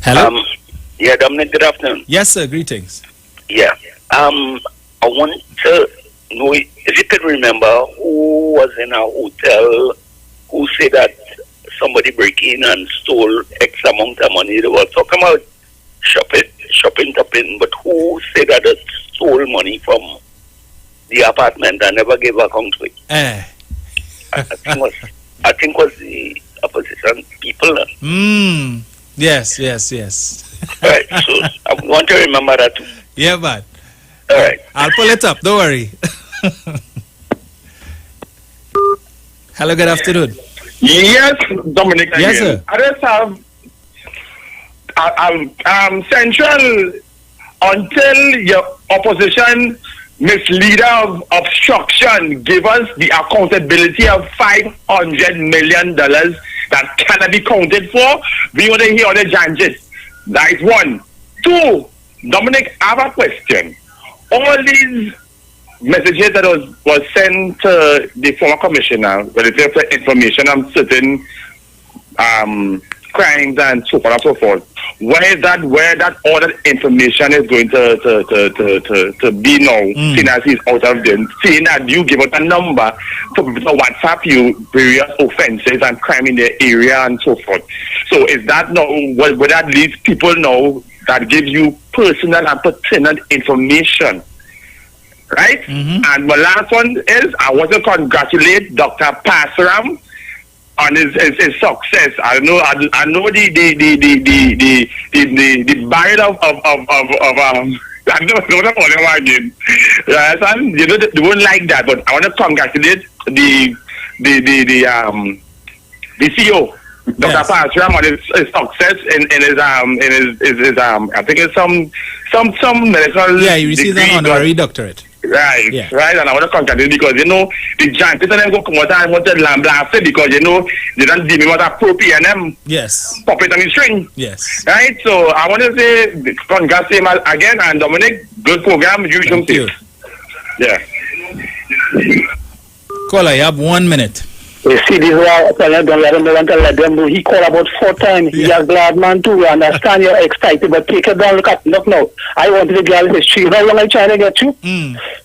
Hello? Yeah, Dominic, good afternoon. Yes, sir, greetings. Yeah. I want to know if you can remember who was in a hotel who said that somebody break in and stole X amount of money. They were talking about shopping, but who said that they stole money from the apartment and never gave account to it? I think was the opposition people. Yes. Right, so I want to remember that too. Yeah, man. All right. I'll pull it up, don't worry. Hello, good afternoon. Yes, Dominic. Yes, again. sir. I just have Central, until your opposition misleader of obstruction give us the accountability of $500 million that cannot be counted for. We want to hear all the janjit. That is one. Two, Dominic, I have a question. All these messages that was sent to the former commissioner relative to information on certain crimes and so on and so forth, where that all that information is going to be now, seeing as he's out of them, seeing that you give out a number for people to WhatsApp you various offenses and crime in the area and so forth. So is that now where that leads people now that gives you personal and pertinent information? Right? And my last one is I want to congratulate Dr. Pasaram on his success. I know the bite of I don't know what I'm again. Yes, and you know they won't like that, but I want to congratulate the CEO, Dr. Patriam, on his success in his I think it's some medical. Yeah, he received an honorary doctorate. Right, right, and I want to congratulate because you know the giant people them go come out and want to lamb blast it because you know they don't deem him as appropriate and them puppet on the string. Yes. Right, so I want to say congrats to him again, and Dominic, good program, you should safe. Yeah. Caller, you have 1 minute. You see, this is why don't let him want to let them know. He called about 4 times. He's a glad man too. I understand you're excited, but take it down. Look now. I wanted to get history. How long I trying to get you?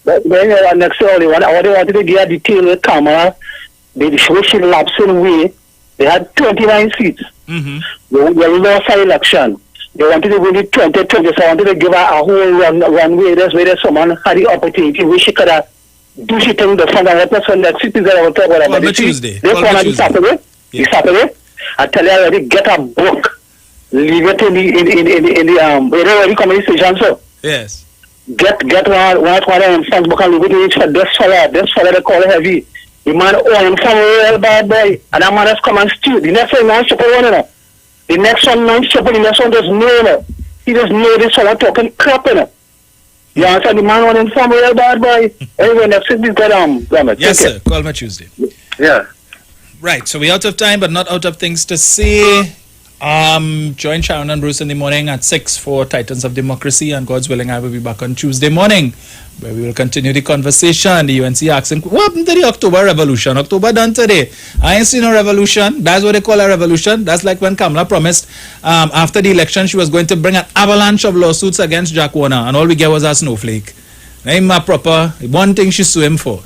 But then next year, I wanted to get a detailed camera. They wish in lapsing way. They had 29 seats. They lost an election. They wanted to win it 2020. So I wanted to give her a whole runway. That's where someone had the opportunity. Wish she could have do she think the fund and represent that cities that I will talk about. Well, Tuesday. This one on Saturday. Saturday. I tell you already, get a book. Leave it in the community station, so. Yes. Get one of them funds book and leave it in each for this fella they call heavy. The man own from a real bad boy. And that man has come and steal. The next one man super one, you know. The next one man super, the next one does know, you know. He just know this fella talking crap, you know. You understand? The man want to inform a real bad boy. Anyway, next week, get yes, sir. Call me Tuesday. Yeah. Right, so we're out of time, but not out of things to say. Join Sharon and Bruce in the morning at 6 for Titans of Democracy, and God's willing, I will be back on Tuesday morning, where we will continue the conversation. The UNC asking, what happened to the October revolution? October done today. I ain't seen no revolution. That's what they call a revolution. That's like when Kamala promised after the election she was going to bring an avalanche of lawsuits against Jack Warner, and all we get was a snowflake. Name a proper, one thing she sued him for.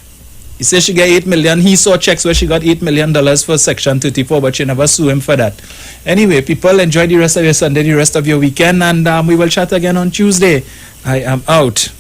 He said she got $8 million. He saw checks where she got $8 million for Section 34, but she never sued him for that. Anyway, people, enjoy the rest of your Sunday, the rest of your weekend, and we will chat again on Tuesday. I am out.